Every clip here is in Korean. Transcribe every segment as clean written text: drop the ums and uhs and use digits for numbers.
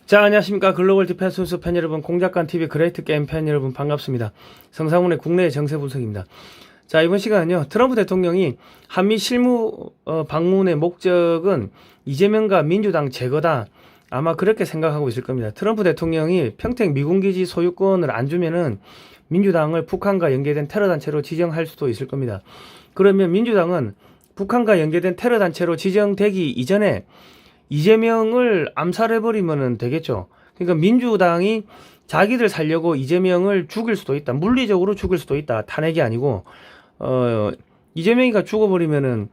자, 안녕하십니까. 글로벌 디펜스 뉴스 팬 여러분, 공작관TV 그레이트 게임 팬 여러분, 반갑습니다. 성상훈의 국내 정세 분석입니다. 자, 이번 시간은요, 트럼프 대통령이 한미 실무 방문의 목적은 이재명과 민주당 제거다. 아마 그렇게 생각하고 있을 겁니다. 트럼프 대통령이 평택 미군기지 소유권을 안 주면은 민주당을 북한과 연계된 테러단체로 지정할 수도 있을 겁니다. 그러면 민주당은 북한과 연계된 테러단체로 지정되기 이전에 이재명을 암살해버리면 되겠죠. 그러니까 민주당이 자기들 살려고 이재명을 죽일 수도 있다. 물리적으로 죽일 수도 있다. 탄핵이 아니고, 이재명이가 죽어버리면은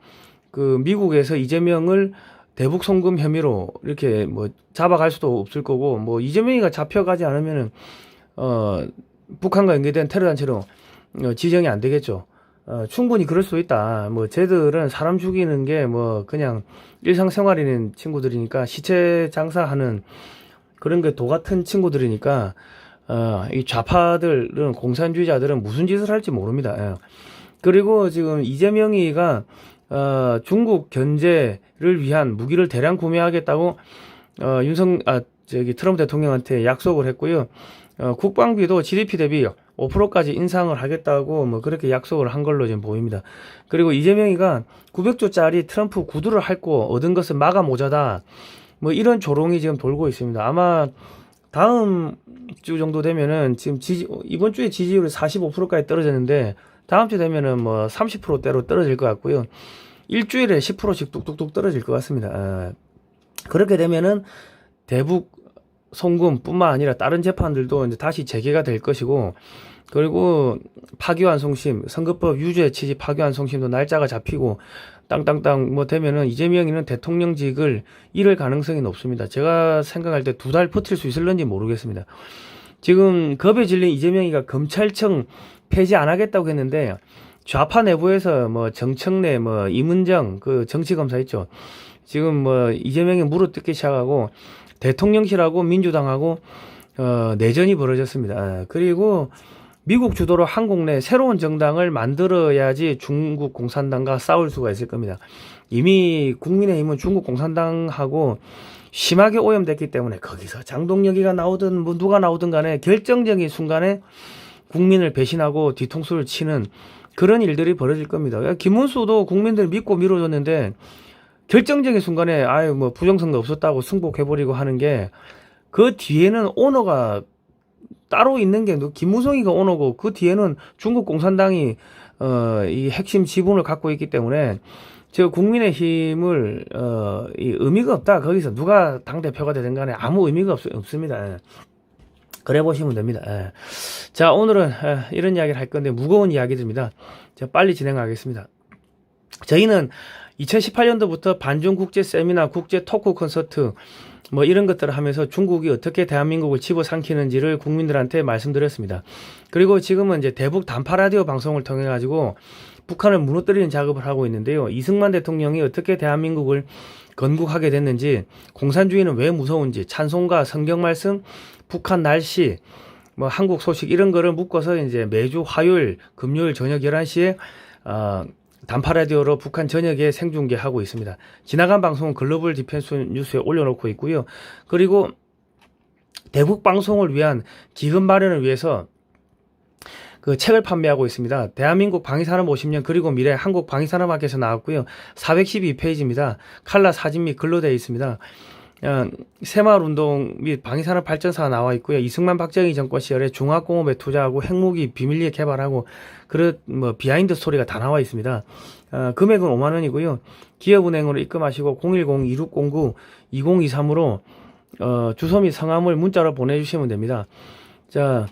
그 미국에서 이재명을 대북 송금 혐의로 이렇게 뭐 잡아갈 수도 없을 거고, 뭐 이재명이가 잡혀가지 않으면은, 북한과 연계된 테러단체로 지정이 안 되겠죠. 충분히 그럴 수도 있다. 뭐 쟤들은 사람 죽이는 게 뭐 그냥 일상생활인 친구들이니까, 시체 장사하는 그런 게 도 같은 친구들이니까 이 좌파들은, 공산주의자들은 무슨 짓을 할지 모릅니다. 예. 그리고 지금 이재명이가 중국 견제를 위한 무기를 대량 구매하겠다고 트럼프 대통령한테 약속을 했고요. 국방비도 GDP 대비 5%까지 인상을 하겠다고 뭐 그렇게 약속을 한 걸로 지금 보입니다. 그리고 이재명이가 900조짜리 트럼프 구두를 핥고 얻은 것은 마감 모자다. 뭐 이런 조롱이 지금 돌고 있습니다. 아마 다음 주 정도 되면은 지금 이번 주에 지지율이 45%까지 떨어졌는데 다음 주 되면은 뭐 30%대로 떨어질 것 같고요. 일주일에 10%씩 뚝뚝뚝 떨어질 것 같습니다. 그렇게 되면은 대북 송금뿐만 아니라 다른 재판들도 이제 다시 재개가 될 것이고, 그리고 파기환송심, 선거법 유죄 취지 파기환송심도 날짜가 잡히고 땅땅땅 뭐 되면은 이재명이는 대통령직을 잃을 가능성이 높습니다. 제가 생각할 때 2달 버틸 수 있을런지 모르겠습니다. 지금 겁에 질린 이재명이가 검찰청 폐지 안 하겠다고 했는데, 좌파 내부에서 뭐 정청래, 뭐 이문정 그 정치검사 있죠. 지금 뭐 이재명이 물어뜯기 시작하고 대통령실하고 민주당하고 내전이 벌어졌습니다. 그리고 미국 주도로 한국 내 새로운 정당을 만들어야지 중국 공산당과 싸울 수가 있을 겁니다. 이미 국민의힘은 중국 공산당하고 심하게 오염됐기 때문에 거기서 장동혁이가 나오든 뭐 누가 나오든 간에 결정적인 순간에 국민을 배신하고 뒤통수를 치는 그런 일들이 벌어질 겁니다. 김문수도 국민들 믿고 밀어줬는데 결정적인 순간에 뭐 부정선거 없었다고 승복해버리고 하는 게, 그 뒤에는 오너가 따로 있는 게 김무성이가 오너고, 그 뒤에는 중국 공산당이 이 핵심 지분을 갖고 있기 때문에 저 국민의힘을 이 의미가 없다. 거기서 누가 당 대표가 되든 간에 아무 의미가 없습니다. 그래 보시면 됩니다. 자, 오늘은 이런 이야기를 할 건데 무거운 이야기들입니다. 제가 빨리 진행하겠습니다. 저희는 2018년도부터 반중 국제 세미나, 국제 토크 콘서트 뭐 이런 것들을 하면서 중국이 어떻게 대한민국을 집어삼키는지를 국민들한테 말씀드렸습니다. 그리고 지금은 이제 대북 단파 라디오 방송을 통해 가지고 북한을 무너뜨리는 작업을 하고 있는데요. 이승만 대통령이 어떻게 대한민국을 건국하게 됐는지, 공산주의는 왜 무서운지, 찬송가, 성경 말씀, 북한 날씨, 뭐 한국 소식 이런 거를 묶어서 이제 매주 화요일, 금요일 저녁 11시에 단파 라디오로 북한 전역에 생중계하고 있습니다. 지나간 방송은 글로벌 디펜스 뉴스에 올려놓고 있고요. 그리고 대북 방송을 위한 기금 마련을 위해서 그 책을 판매하고 있습니다. 대한민국 방위산업 50년 그리고 미래 한국 방위산업학에서 나왔고요. 412페이지입니다. 칼라 사진 및 글로 되어 있습니다. 새마을운동 및 방위산업발전사가 나와 있고요. 이승만 박정희 정권 시절에 중화공업에 투자하고 핵무기 비밀리에 개발하고 그런 뭐 비하인드 스토리가 다 나와 있습니다. 금액은 5만 원이고요. 기업은행으로 입금하시고 010-2609-2023으로 주소 및 성함을 문자로 보내주시면 됩니다. 자,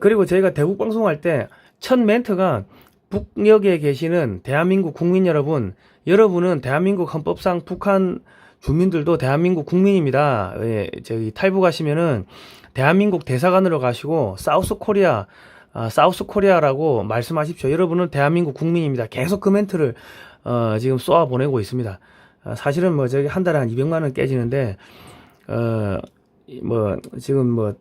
그리고 저희가 대북 방송할 때 첫 멘트가, 북녘에 계시는 대한민국 국민 여러분, 여러분은 대한민국 헌법상 북한 주민들도 대한민국 국민입니다. 저기 탈북하시면은 대한민국 대사관으로 가시고 사우스 코리아라고 말씀하십시오. 여러분은 대한민국 국민입니다. 계속 그 멘트를 지금 쏘아 보내고 있습니다. 사실은 뭐 저기 한 달에 한 200만 원 깨지는데 뭐 지금 뭐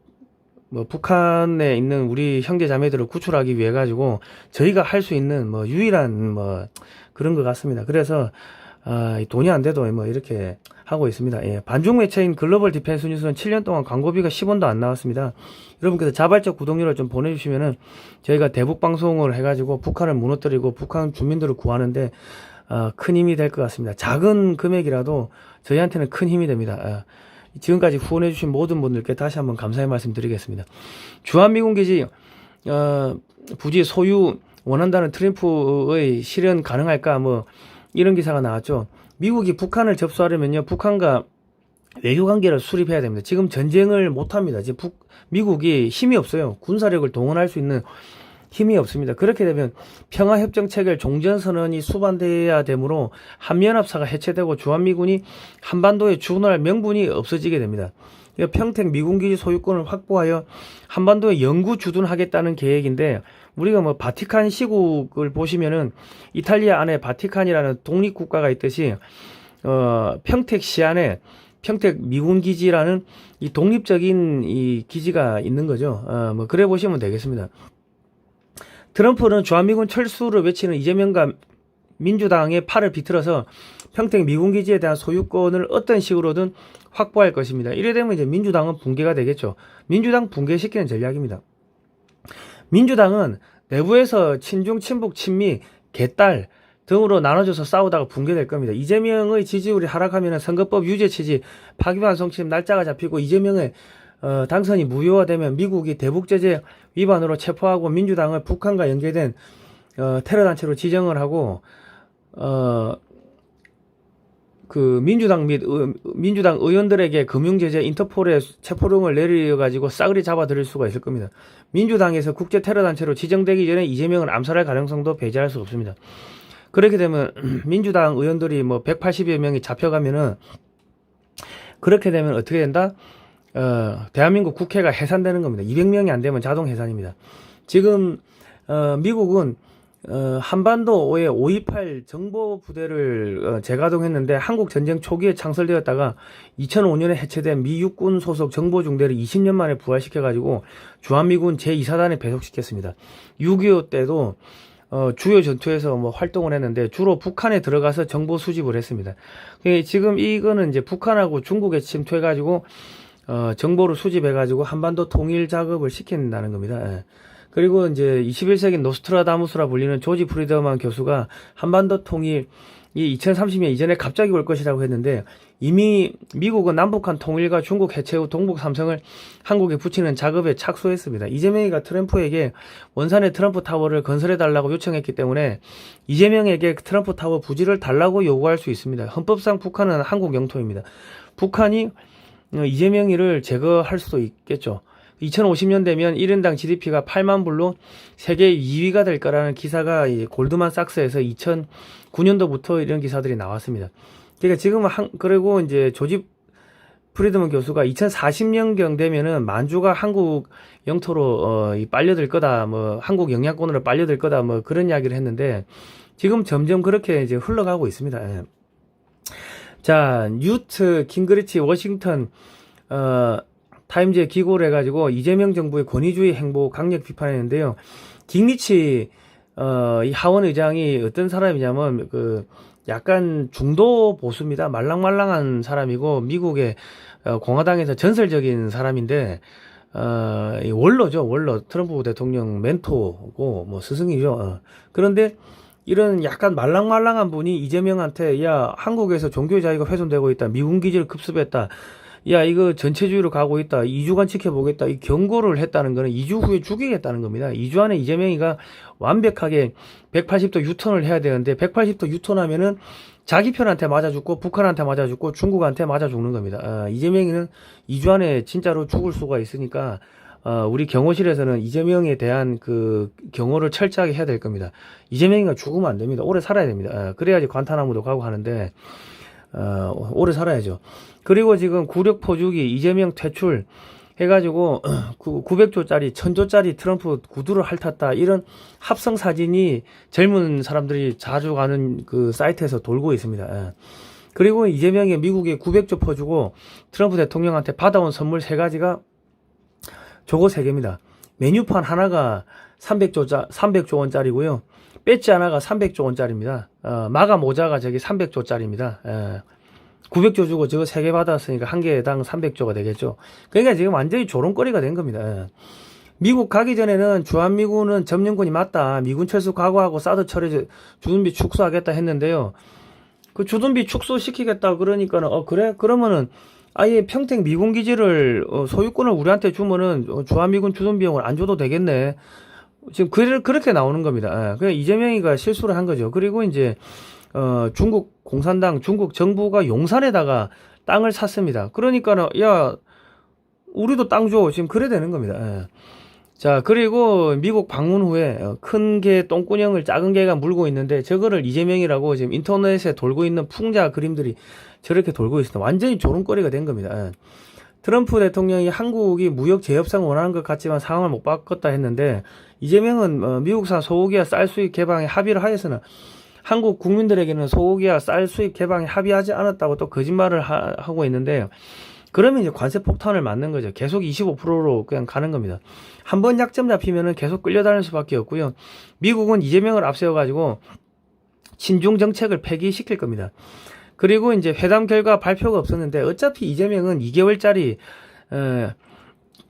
북한에 있는 우리 형제 자매들을 구출하기 위해 가지고 저희가 할 수 있는 뭐 유일한 뭐 그런 것 같습니다. 그래서 돈이 안 돼도 뭐 이렇게 하고 있습니다. 예, 반중 매체인 글로벌 디펜스 뉴스는 7년 동안 광고비가 10원도 안 나왔습니다. 여러분께서 자발적 구독료를 좀 보내주시면은 저희가 대북 방송을 해가지고 북한을 무너뜨리고 북한 주민들을 구하는데 큰 힘이 될 것 같습니다. 작은 금액이라도 저희한테는 큰 힘이 됩니다. 지금까지 후원해주신 모든 분들께 다시 한번 감사의 말씀 드리겠습니다. 주한미군기지 부지 소유 원한다는 트럼프의 실현 가능할까 뭐 이런 기사가 나왔죠. 미국이 북한을 접수하려면요, 북한과 외교관계를 수립해야 됩니다. 지금 전쟁을 못합니다. 지금 미국이 힘이 없어요. 군사력을 동원할 수 있는 힘이 없습니다. 그렇게 되면 평화협정 체결 종전선언이 수반돼야 되므로 한미연합사가 해체되고 주한미군이 한반도에 주둔할 명분이 없어지게 됩니다. 평택 미군기지 소유권을 확보하여 한반도에 영구 주둔하겠다는 계획인데, 우리가 뭐 바티칸 시국을 보시면은 이탈리아 안에 바티칸이라는 독립국가가 있듯이 평택시 안에 평택 미군기지라는 이 독립적인 이 기지가 있는 거죠. 뭐 그래 보시면 되겠습니다. 트럼프는 주한미군 철수를 외치는 이재명과 민주당의 팔을 비틀어서 평택 미군기지에 대한 소유권을 어떤 식으로든 확보할 것입니다. 이래 되면 이제 민주당은 붕괴가 되겠죠. 민주당 붕괴시키는 전략입니다. 민주당은 내부에서 친중, 친북, 친미, 개딸 등으로 나눠져서 싸우다가 붕괴될 겁니다. 이재명의 지지율이 하락하면 선거법 유죄 취지, 파기환 송치심 날짜가 잡히고 이재명의 당선이 무효화되면 미국이 대북제재 위반으로 체포하고 민주당을 북한과 연계된 테러단체로 지정을 하고 그 민주당 및 민주당 의원들에게 금융제재 인터폴에 체포령을 내려가지고 싸그리 잡아들일 수가 있을 겁니다. 민주당에서 국제 테러단체로 지정되기 전에 이재명을 암살할 가능성도 배제할 수 없습니다. 그렇게 되면 민주당 의원들이 뭐 180여 명이 잡혀가면은, 그렇게 되면 어떻게 된다? 대한민국 국회가 해산되는 겁니다. 200명이 안 되면 자동 해산입니다. 지금 미국은 한반도에 5.28 정보부대를 재가동했는데, 한국 전쟁 초기에 창설되었다가 2005년에 해체된 미 육군 소속 정보중대를 20년 만에 부활시켜가지고 주한미군 제2사단에 배속시켰습니다. 6.25 때도 주요 전투에서 뭐 활동을 했는데 주로 북한에 들어가서 정보 수집을 했습니다. 지금 이거는 이제 북한하고 중국에 침투해가지고 정보를 수집해가지고 한반도 통일 작업을 시킨다는 겁니다. 예. 그리고 이제 21세기 노스트라다무스라 불리는 조지 프리드먼 교수가 한반도 통일이 2030년 이전에 갑자기 올 것이라고 했는데, 이미 미국은 남북한 통일과 중국 해체 후 동북 삼성을 한국에 붙이는 작업에 착수했습니다. 이재명이가 트럼프에게 원산의 트럼프 타워를 건설해달라고 요청했기 때문에 이재명에게 트럼프 타워 부지를 달라고 요구할 수 있습니다. 헌법상 북한은 한국 영토입니다. 북한이 이재명이를 제거할 수도 있겠죠. 2050년 되면 1인당 GDP가 8만 불로 세계 2위가 될 거라는 기사가 골드만삭스에서 2009년도부터 이런 기사들이 나왔습니다. 그러니까 지금 그리고 이제 조지 프리드먼 교수가 2040년경 되면은 만주가 한국 영토로 빨려들 거다, 뭐 한국 영향권으로 빨려들 거다, 뭐 그런 이야기를 했는데, 지금 점점 그렇게 이제 흘러가고 있습니다. 예. 자, 뉴트 깅그리치 워싱턴 타임즈에 기고를 해가지고 이재명 정부의 권위주의 행보 강력 비판했는데요. 깅리치 이 하원 의장이 어떤 사람이냐면 약간 중도 보수입니다. 말랑말랑한 사람이고 미국의 공화당에서 전설적인 사람인데 원로죠. 원로. 트럼프 대통령 멘토고 뭐 스승이죠. 그런데 이런 약간 말랑말랑한 분이 이재명한테, 야, 한국에서 종교의 자유가 훼손되고 있다, 미군 기지를 급습했다, 야, 이거 전체주의로 가고 있다, 2주간 지켜보겠다, 이 경고를 했다는 거는 2주 후에 죽이겠다는 겁니다. 2주 안에 이재명이가 완벽하게 180도 유턴을 해야 되는데, 180도 유턴하면은 자기 편한테 맞아 죽고 북한한테 맞아 죽고 중국한테 맞아 죽는 겁니다. 이재명이는 2주 안에 진짜로 죽을 수가 있으니까 우리 경호실에서는 이재명에 대한 그 경호를 철저하게 해야 될 겁니다. 이재명이가 죽으면 안 됩니다. 오래 살아야 됩니다. 그래야지 관타나무도 가고 하는데 오래 살아야죠. 그리고 지금 구력 포주기 이재명 퇴출 해가지고 900조짜리 1000조짜리 트럼프 구두를 핥았다, 이런 합성 사진이 젊은 사람들이 자주 가는 그 사이트에서 돌고 있습니다. 그리고 이재명이 미국에 900조 퍼주고 트럼프 대통령한테 받아온 선물 3가지가 저거 3개입니다. 메뉴판 하나가 300조 원짜리고요. 배지 하나가 300조 원짜리입니다. 마가 모자가 저기 300조짜리입니다. 900조 주고 저거 3개 받았으니까 한 개당 300조가 되겠죠. 그러니까 지금 완전히 조롱거리가 된 겁니다. 미국 가기 전에는 주한미군은 점령군이 맞다. 미군 철수 각오하고 사드 철회 주둔비 축소하겠다 했는데요. 그 주둔비 축소시키겠다 그러니까는 그래? 그러면은 아예 평택 미군 기지를 소유권을 우리한테 주면은 주한미군 주둔 비용을 안 줘도 되겠네. 지금 그렇게 나오는 겁니다. 그냥 이재명이가 실수를 한 거죠. 그리고 이제 중국 공산당 중국 정부가 용산에다가 땅을 샀습니다. 그러니까는 야 우리도 땅 줘. 지금 그래 되는 겁니다. 자, 그리고 미국 방문 후에 큰 개 똥구녕을 작은 개가 물고 있는데 저거를 이재명이라고 지금 인터넷에 돌고 있는 풍자 그림들이 저렇게 돌고 있습니다. 완전히 조롱거리가 된 겁니다. 트럼프 대통령이 한국이 무역 재협상 원하는 것 같지만 상황을 못 바꿨다 했는데 이재명은 미국산 소고기와 쌀 수입 개방에 합의를 하였으나 한국 국민들에게는 소고기와 쌀 수입 개방에 합의하지 않았다고 또 거짓말을 하고 있는데요. 그러면 이제 관세 폭탄을 맞는 거죠. 계속 25%로 그냥 가는 겁니다. 한번 약점 잡히면은 계속 끌려다닐 수밖에 없고요. 미국은 이재명을 앞세워가지고 친중 정책을 폐기시킬 겁니다. 그리고 이제 회담 결과 발표가 없었는데 어차피 이재명은 2개월짜리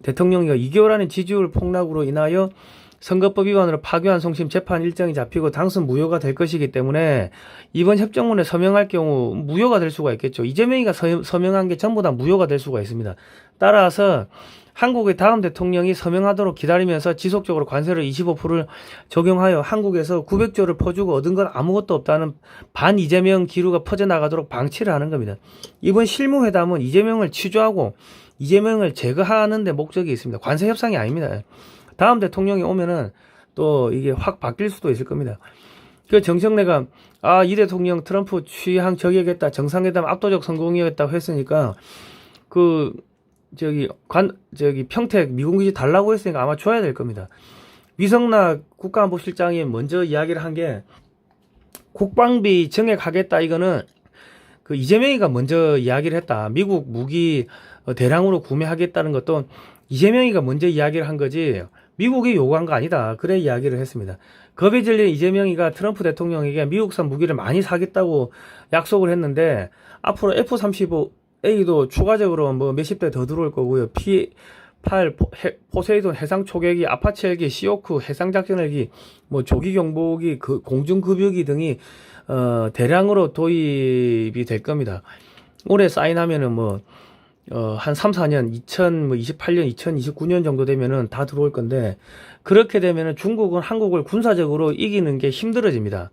대통령이 2개월 안에 지지율 폭락으로 인하여 선거법 위반으로 파기환 송심 재판 일정이 잡히고 당선 무효가 될 것이기 때문에 이번 협정문에 서명할 경우 무효가 될 수가 있겠죠. 이재명이가 서명한 게 전부 다 무효가 될 수가 있습니다. 따라서 한국의 다음 대통령이 서명하도록 기다리면서 지속적으로 관세를 25%를 적용하여 한국에서 900조를 퍼주고 얻은 건 아무것도 없다는 반 이재명 기류가 퍼져나가도록 방치를 하는 겁니다. 이번 실무회담은 이재명을 취조하고 이재명을 제거하는 데 목적이 있습니다. 관세 협상이 아닙니다. 다음 대통령이 오면은 또 이게 확 바뀔 수도 있을 겁니다. 그 정청래가 이 대통령 트럼프 취향 저격했다, 정상회담 압도적 성공이었다고 했으니까 저기 평택 미군기지 달라고 했으니까 아마 줘야 될 겁니다. 위성락 국가안보실장이 먼저 이야기를 한 게 국방비 증액하겠다 이거는 그 이재명이가 먼저 이야기를 했다. 미국 무기 대량으로 구매하겠다는 것도 이재명이가 먼저 이야기를 한 거지 미국이 요구한 거 아니다. 그래 이야기를 했습니다. 겁에 질린 이재명이가 트럼프 대통령에게 미국산 무기를 많이 사겠다고 약속을 했는데 앞으로 F-35A도 추가적으로 뭐 몇십 대 더 들어올 거고요. P-8 포세이돈 해상 초계기, 아파치 헬기, 시오크 해상 작전 헬기, 뭐 조기 경보기, 공중 급유기 등이 대량으로 도입이 될 겁니다. 올해 사인하면은 한 3, 4년, 2028년, 2029년 정도 되면은 다 들어올 건데, 그렇게 되면은 중국은 한국을 군사적으로 이기는 게 힘들어집니다.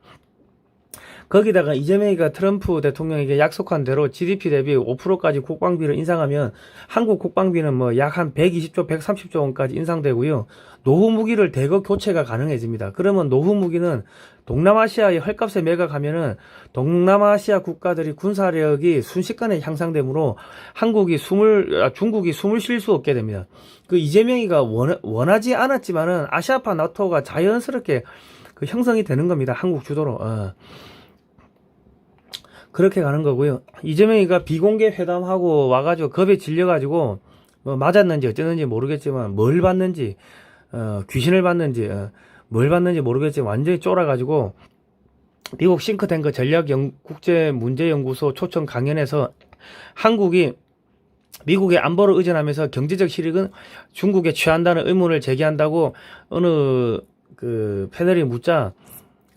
거기다가 이재명이가 트럼프 대통령에게 약속한 대로 GDP 대비 5%까지 국방비를 인상하면 한국 국방비는 약 한 120조, 130조 원까지 인상되고요. 노후 무기를 대거 교체가 가능해집니다. 그러면 노후 무기는 동남아시아의 헐값에 매각하면은 동남아시아 국가들이 군사력이 순식간에 향상되므로 중국이 숨을 쉴 수 없게 됩니다. 그 이재명이가 원하지 않았지만은 아시아파 나토가 자연스럽게 형성이 되는 겁니다. 한국 주도로. 그렇게 가는 거고요. 이재명이가 비공개 회담하고 와가지고 겁에 질려가지고 맞았는지 어쨌는지 모르겠지만 뭘 봤는지 귀신을 봤는지 뭘 봤는지 모르겠지만 완전히 쫄아가지고 미국 싱크탱크 전략국제문제연구소 초청 강연에서 한국이 미국의 안보를 의존하면서 경제적 실익은 중국에 취한다는 의문을 제기한다고 어느 패널이 묻자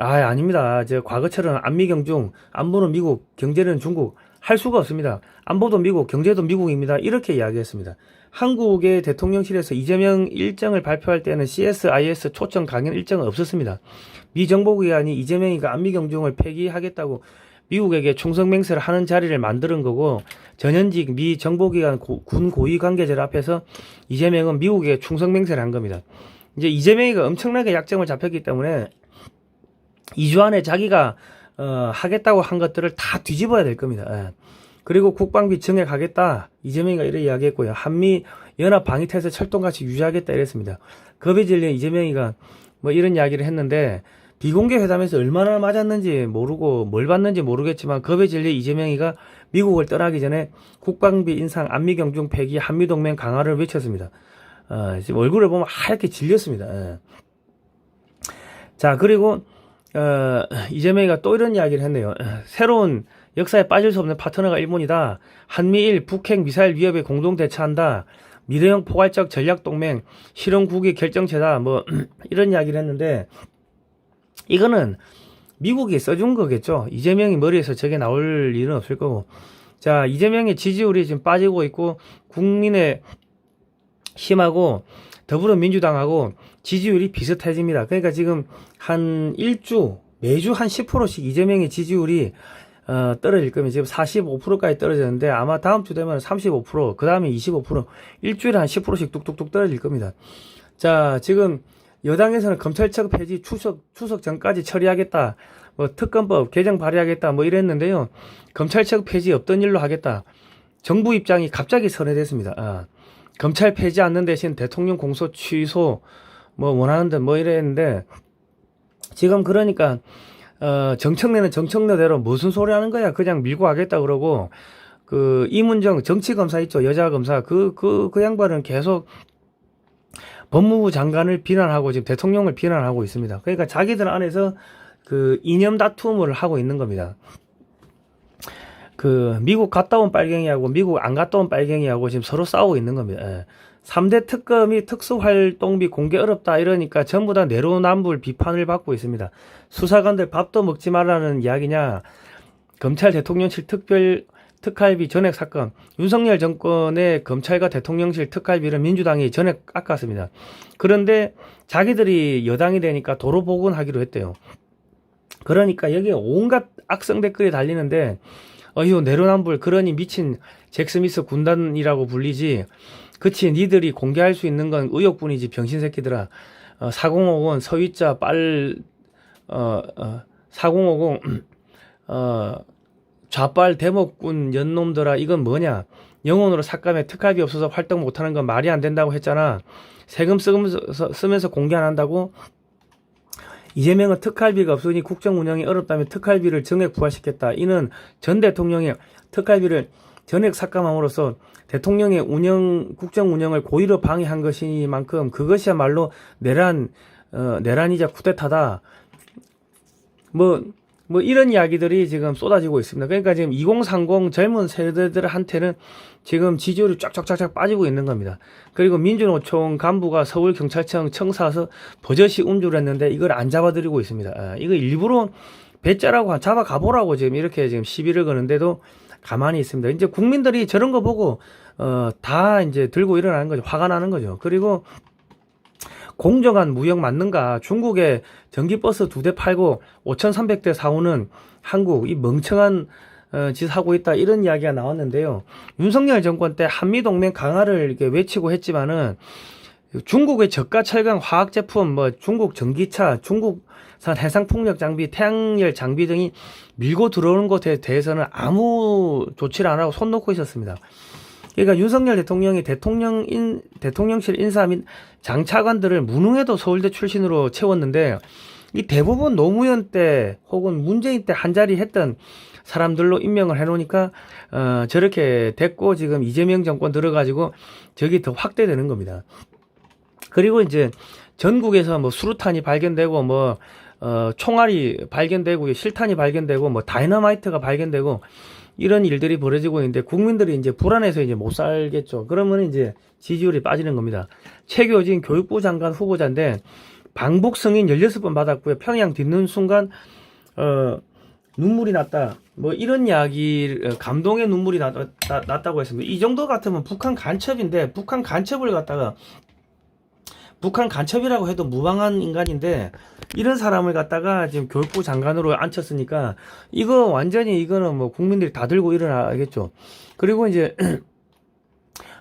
아닙니다. 과거처럼 안미경중, 안보는 미국, 경제는 중국, 할 수가 없습니다. 안보도 미국, 경제도 미국입니다. 이렇게 이야기했습니다. 한국의 대통령실에서 이재명 일정을 발표할 때는 CSIS 초청 강연 일정은 없었습니다. 미 정보기관이 이재명이가 안미경중을 폐기하겠다고 미국에게 충성맹세를 하는 자리를 만드는 거고, 전현직 미 정보기관 군 고위 관계자들 앞에서 이재명은 미국에게 충성맹세를 한 겁니다. 이제 이재명이가 엄청나게 약점을 잡혔기 때문에 2주 안에 자기가 하겠다고 한 것들을 다 뒤집어야 될 겁니다. 그리고 국방비 증액하겠다 이재명이가 이렇게 이야기했고요. 한미 연합 방위태세 철동같이 유지하겠다 이랬습니다. 겁에 질린 이재명이가 이런 이야기를 했는데 비공개 회담에서 얼마나 맞았는지 모르고 뭘 봤는지 모르겠지만 겁에 질린 이재명이가 미국을 떠나기 전에 국방비 인상, 안미경중 폐기, 한미동맹 강화를 외쳤습니다. 지금 얼굴을 보면 하얗게 질렸습니다. 자, 그리고 이재명이가 또 이런 이야기를 했네요. 새로운 역사에 빠질 수 없는 파트너가 일본이다. 한미일 북핵 미사일 위협에 공동 대처한다. 미래형 포괄적 전략동맹 실현국위 결정체다. 뭐 이런 이야기를 했는데 이거는 미국이 써준 거겠죠. 이재명이 머리에서 저게 나올 일은 없을 거고. 자, 이재명의 지지율이 지금 빠지고 있고 국민의 힘하고 더불어민주당하고 지지율이 비슷해집니다. 그러니까 지금 한 매주 한 10%씩 이재명의 지지율이 떨어질 거면 지금 45%까지 떨어졌는데 아마 다음 주 되면 35%, 그 다음에 25%, 일주일에 한 10%씩 뚝뚝뚝 떨어질 겁니다. 자, 지금 여당에서는 검찰청 폐지 추석 전까지 처리하겠다. 뭐 특검법 개정 발의하겠다. 뭐 이랬는데요. 검찰청 폐지 없던 일로 하겠다. 정부 입장이 갑자기 선회됐습니다. 검찰 폐지 않는 대신 대통령 공소 취소 뭐 원하는 듯 뭐 이랬는데 지금 그러니까 정청래는 정청래대로 무슨 소리 하는 거야. 그냥 밀고 가겠다 그러고 그 이문정 정치검사 있죠. 여자 검사 그 양반은 계속 법무부 장관을 비난하고 지금 대통령을 비난하고 있습니다. 그러니까 자기들 안에서 그 이념 다툼을 하고 있는 겁니다. 그 미국 갔다 온 빨갱이하고 미국 안 갔다 온 빨갱이하고 지금 서로 싸우고 있는 겁니다. 3대 특검이 특수활동비 공개 어렵다 이러니까 전부 다 내로남불 비판을 받고 있습니다. 수사관들 밥도 먹지 말라는 이야기냐. 검찰 대통령실 특활비 전액 삭감. 윤석열 정권의 검찰과 대통령실 특활비를 민주당이 전액 깎았습니다. 그런데 자기들이 여당이 되니까 도로 복원하기로 했대요. 그러니까 여기에 온갖 악성 댓글이 달리는데 어휴 내로남불 그러니 미친 잭스미스 군단이라고 불리지. 그치 니들이 공개할 수 있는 건 의욕뿐이지 병신새끼들아. 4050 서위자 4050 좌빨 대목군 연놈들아 이건 뭐냐. 영혼으로 삭감해 특활비 없어서 활동 못하는 건 말이 안 된다고 했잖아. 세금 쓰면서 공개 안 한다고. 이재명은 특활비가 없으니 국정 운영이 어렵다면 특활비를 정액 부과시켰다. 이는 전 대통령이 특활비를 전액 삭감함으로써 대통령의 국정 운영을 고의로 방해한 것이니만큼 그것이야말로 내란이자 쿠데타다. 뭐 이런 이야기들이 지금 쏟아지고 있습니다. 그러니까 지금 2030 젊은 세대들한테는 지금 지지율이 쫙쫙쫙 빠지고 있는 겁니다. 그리고 민주노총 간부가 서울경찰청 청사에서 버젓이 음주를 했는데 이걸 안 잡아드리고 있습니다. 이거 일부러 배짜라고 잡아가보라고 지금 이렇게 지금 시비를 거는데도 가만히 있습니다. 이제 국민들이 저런 거 보고 다 이제 들고 일어나는 거죠. 화가 나는 거죠. 그리고 공정한 무역 맞는가? 중국에 전기버스 2대 팔고 5,300대 사오는 한국 이 멍청한 짓 하고 있다 이런 이야기가 나왔는데요. 윤석열 정권 때 한미동맹 강화를 이렇게 외치고 했지만은 중국의 저가 철강 화학 제품, 뭐 중국 전기차, 중국산 해상폭력 장비, 태양열 장비 등이 밀고 들어오는 것에 대해서는 아무 조치를 안 하고 손 놓고 있었습니다. 그러니까 윤석열 대통령이 대통령실 인사 및 장차관들을 무능해도 서울대 출신으로 채웠는데 이 대부분 노무현 때 혹은 문재인 때 한자리 했던 사람들로 임명을 해놓으니까 저렇게 됐고 지금 이재명 정권 들어가지고 저기 더 확대되는 겁니다. 그리고 이제 전국에서 뭐 수류탄이 발견되고 뭐 총알이 발견되고 실탄이 발견되고 뭐 다이너마이트가 발견되고 이런 일들이 벌어지고 있는데 국민들이 이제 불안해서 이제 못 살겠죠. 그러면 이제 지지율이 빠지는 겁니다. 최교진 교육부 장관 후보자인데 방북 승인 16번 받았고요. 평양 딛는 순간 눈물이 났다. 뭐 이런 이야기 감동의 눈물이 났다고 했습니다. 이 정도 같으면 북한 간첩인데 북한 간첩을 갖다가 북한 간첩이라고 해도 무방한 인간인데 이런 사람을 갖다가 지금 교육부 장관으로 앉혔으니까 이거 완전히 이거는 뭐 국민들이 다 들고 일어나겠죠. 그리고 이제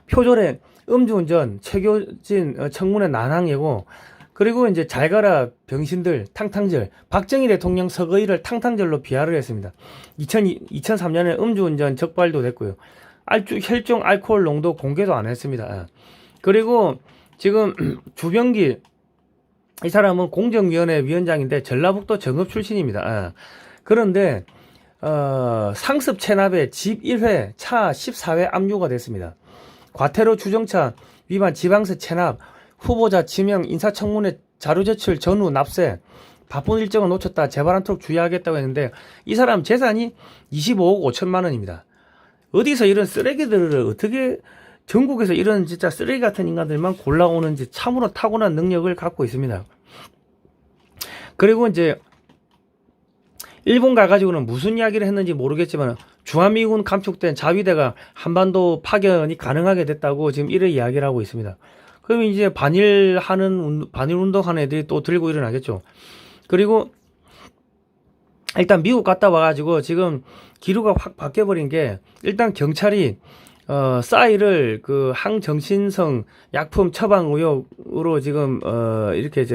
표절의 음주운전 최교진 청문회 난항예고 그리고 이제 잘 가라 병신들 탕탕절 박정희 대통령 서거일을 탕탕절로 비하를 했습니다. 2003년에 음주운전 적발도 됐고요. 혈중 알코올 농도 공개도 안 했습니다. 그리고 지금 주병기 이 사람은 공정위원회 위원장인데 전라북도 정읍 출신입니다. 그런데 상습 체납에 집 1회 차 14회 압류가 됐습니다. 과태료 주정차 위반 지방세 체납 후보자 지명 인사청문회 자료 제출 전후 납세 바쁜 일정을 놓쳤다. 제발 않도록 주의하겠다고 했는데 이 사람 재산이 25억 5천만 원입니다. 어디서 이런 쓰레기들을 어떻게 전국에서 이런 진짜 쓰레기 같은 인간들만 골라오는지 참으로 타고난 능력을 갖고 있습니다. 그리고 이제 일본 가가지고는 무슨 이야기를 했는지 모르겠지만 주한미군 감축된 자위대가 한반도 파견이 가능하게 됐다고 지금 이런 이야기를 하고 있습니다. 그럼 이제 반일 운동하는 애들이 또 들고 일어나겠죠. 그리고 일단 미국 갔다 와가지고 지금 기류가 확 바뀌어버린 게 일단 경찰이 싸이를 그 항정신성 약품 처방 의혹으로 지금 이렇게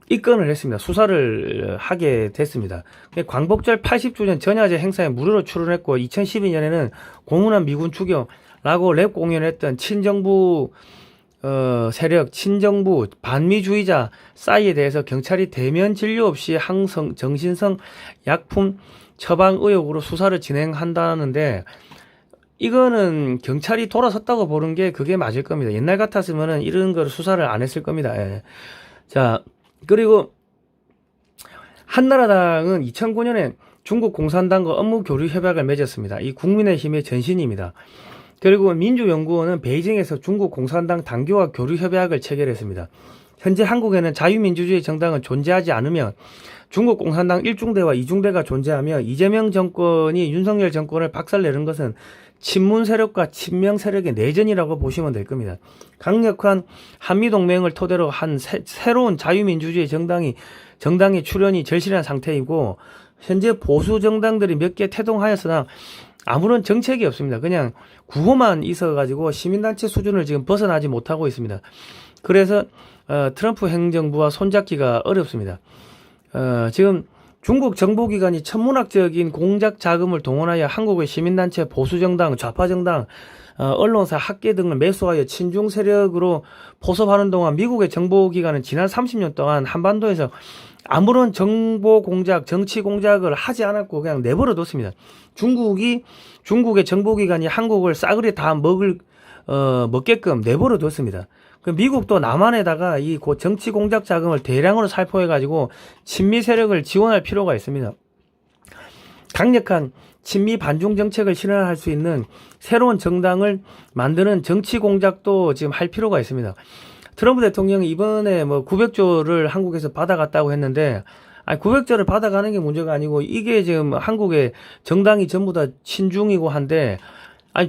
입건을 했습니다. 수사를 하게 됐습니다. 광복절 80주년 전야제 행사에 무료로 출연했고 2012년에는 공훈한 미군 추경라고 랩 공연을 했던 친정부 세력, 친정부 반미주의자 싸이에 대해서 경찰이 대면 진료 없이 정신성 약품 처방 의혹으로 수사를 진행한다는데 이거는 경찰이 돌아섰다고 보는 게 그게 맞을 겁니다. 옛날 같았으면은 이런 걸 수사를 안 했을 겁니다. 예. 자, 그리고 한나라당은 2009년에 중국 공산당과 업무 교류 협약을 맺었습니다. 이 국민의힘의 전신입니다. 그리고 민주연구원은 베이징에서 중국 공산당 당교와 교류 협약을 체결했습니다. 현재 한국에는 자유민주주의 정당은 존재하지 않으며 중국 공산당 1중대와 2중대가 존재하며 이재명 정권이 윤석열 정권을 박살내는 것은 친문 세력과 친명 세력의 내전이라고 보시면 될 겁니다. 강력한 한미동맹을 토대로 한 새로운 자유민주주의 정당의 출현이 절실한 상태이고 현재 보수 정당들이 몇 개 태동하였으나 아무런 정책이 없습니다. 그냥 구호만 있어가지고 시민단체 수준을 지금 벗어나지 못하고 있습니다. 그래서 트럼프 행정부와 손잡기가 어렵습니다. 지금 중국 정보기관이 천문학적인 공작 자금을 동원하여 한국의 시민단체, 보수정당, 좌파정당, 언론사, 학계 등을 매수하여 친중 세력으로 포섭하는 동안 미국의 정보기관은 지난 30년 동안 한반도에서 아무런 정보 공작, 정치 공작을 하지 않았고 그냥 내버려 뒀습니다. 중국의 정보기관이 한국을 싸그리 다 먹게끔 내버려 뒀습니다. 그 미국도 남한에다가 이 정치 공작 자금을 대량으로 살포해가지고 친미 세력을 지원할 필요가 있습니다. 강력한 친미 반중 정책을 실현할 수 있는 새로운 정당을 만드는 정치 공작도 지금 할 필요가 있습니다. 트럼프 대통령이 이번에 900조를 한국에서 받아갔다고 했는데, 900조를 받아가는 게 문제가 아니고 이게 지금 한국의 정당이 전부 다 친중이고 한데,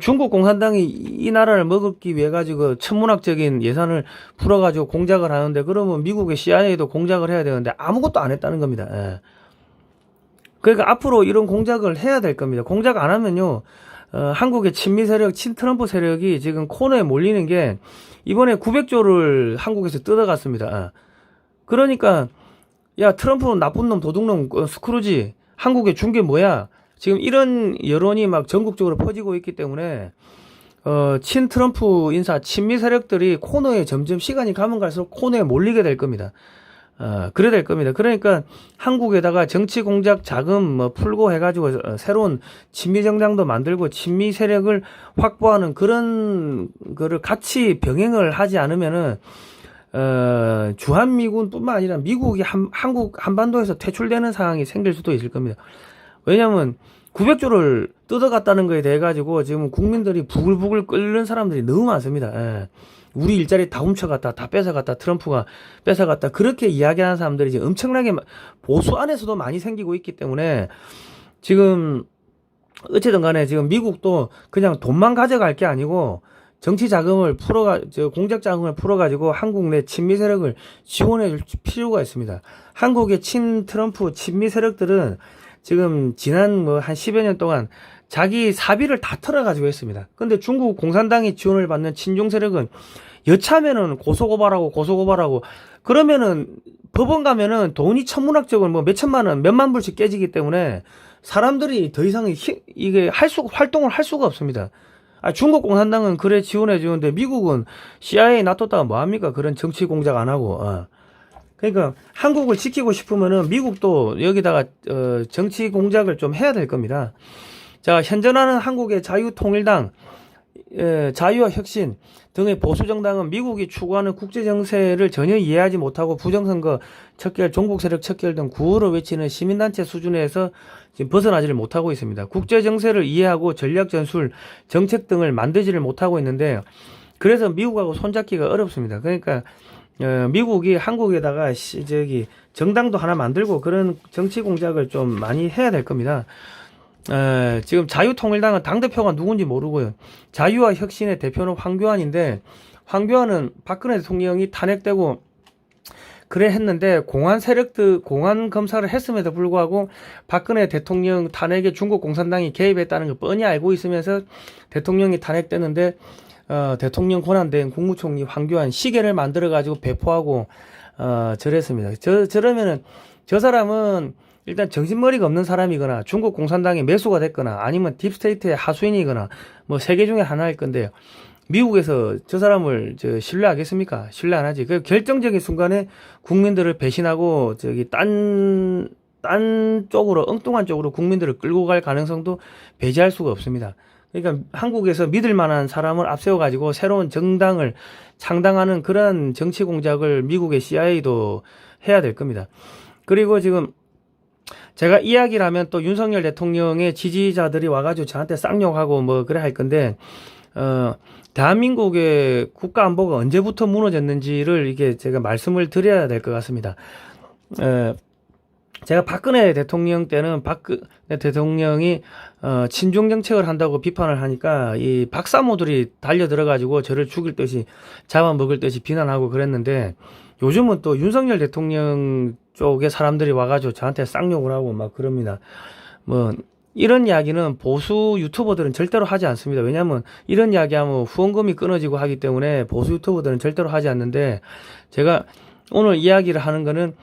중국 공산당이 이 나라를 먹기 위해 가지고 천문학적인 예산을 풀어가지고 공작을 하는데 그러면 미국의 CIA도 공작을 해야 되는데 아무것도 안 했다는 겁니다. 예. 그러니까 앞으로 이런 공작을 해야 될 겁니다. 공작 안 하면요, 한국의 친미 세력, 친트럼프 세력이 지금 코너에 몰리는 게 이번에 900조를 한국에서 뜯어갔습니다. 그러니까 야 트럼프는 나쁜 놈, 도둑놈, 스크루지, 한국에 준 게 뭐야? 지금 이런 여론이 막 전국적으로 퍼지고 있기 때문에 친트럼프 인사, 친미 세력들이 코너에 점점 시간이 가면 갈수록 코너에 몰리게 될 겁니다. 그래 될 겁니다. 그러니까 한국에다가 정치 공작 자금 풀고 해가지고 새로운 친미 정당도 만들고 친미 세력을 확보하는 그런 거를 같이 병행을 하지 않으면은 주한미군뿐만 아니라 미국이 한국 한반도에서 퇴출되는 상황이 생길 수도 있을 겁니다. 왜냐면 900조를 뜯어갔다는 거에 대해 가지고 지금 국민들이 부글부글 끓는 사람들이 너무 많습니다. 예. 우리 일자리 다 훔쳐갔다, 다 뺏어갔다, 트럼프가 뺏어갔다, 그렇게 이야기하는 사람들이 지금 엄청나게 보수 안에서도 많이 생기고 있기 때문에 지금 어쨌든 간에 지금 미국도 그냥 돈만 가져갈 게 아니고 정치 자금을 공작 자금을 풀어가지고 한국 내 친미 세력을 지원해 줄 필요가 있습니다. 한국의 트럼프 친미 세력들은 지금 지난 한 10여 년 동안 자기 사비를 다 털어가지고 했습니다. 근데 중국 공산당이 지원을 받는 친중 세력은 여차하면은 고소고발하고 그러면은 법원 가면은 돈이 천문학적으로 몇천만 원, 몇만 불씩 깨지기 때문에 사람들이 더 이상 이게 활동을 할 수가 없습니다. 중국 공산당은 그래 지원해 주는데 미국은 CIA 놔뒀다가 뭐합니까? 그런 정치 공작 안 하고. 그러니까 한국을 지키고 싶으면은 미국도 여기다가 정치 공작을 좀 해야 될 겁니다. 자, 현존하는 한국의 자유통일당 자유와 혁신 등의 보수 정당은 미국이 추구하는 국제 정세를 전혀 이해하지 못하고 부정선거 척결, 종북 세력 척결 등 구호를 외치는 시민단체 수준에서 지금 벗어나지를 못하고 있습니다. 국제 정세를 이해하고 전략 전술, 정책 등을 만들지를 못하고 있는데, 그래서 미국하고 손잡기가 어렵습니다. 그러니까 미국이 한국에다가 정당도 하나 만들고 그런 정치 공작을 좀 많이 해야 될 겁니다. 지금 자유통일당은 당대표가 누군지 모르고요. 자유와 혁신의 대표는 황교안인데, 황교안은 박근혜 대통령이 탄핵되고 그래 했는데 공안 세력들, 공안 검사를 했음에도 불구하고 박근혜 대통령 탄핵에 중국 공산당이 개입했다는 걸 뻔히 알고 있으면서 대통령이 탄핵됐는데, 대통령 권한대행 국무총리 황교안 시계를 만들어가지고 배포하고, 저랬습니다. 저러면은, 저 사람은 일단 정신머리가 없는 사람이거나 중국 공산당의 매수가 됐거나 아니면 딥스테이트의 하수인이거나 뭐 세 개 중에 하나일 건데요. 미국에서 저 사람을 신뢰하겠습니까? 신뢰 안 하지. 그 결정적인 순간에 국민들을 배신하고 딴 쪽으로, 엉뚱한 쪽으로 국민들을 끌고 갈 가능성도 배제할 수가 없습니다. 그러니까 한국에서 믿을 만한 사람을 앞세워가지고 새로운 정당을 창당하는 그런 정치 공작을 미국의 CIA도 해야 될 겁니다. 그리고 지금 제가 이야기를 하면 또 윤석열 대통령의 지지자들이 와가지고 저한테 쌍욕하고 뭐 그래 할 건데, 대한민국의 국가 안보가 언제부터 무너졌는지를 이게 제가 말씀을 드려야 될 것 같습니다. 제가 박근혜 대통령 때는 박근혜 대통령이 친중 정책을 한다고 비판을 하니까 이 박사모들이 달려 들어가지고 저를 죽일 듯이 잡아먹을 듯이 비난하고 그랬는데, 요즘은 또 윤석열 대통령 쪽에 사람들이 와가지고 저한테 쌍욕을 하고 막 그럽니다. 뭐 이런 이야기는 보수 유튜버들은 절대로 하지 않습니다. 왜냐하면 이런 이야기하면 후원금이 끊어지고 하기 때문에 보수 유튜버들은 절대로 하지 않는데, 제가 오늘 이야기를 하는 거는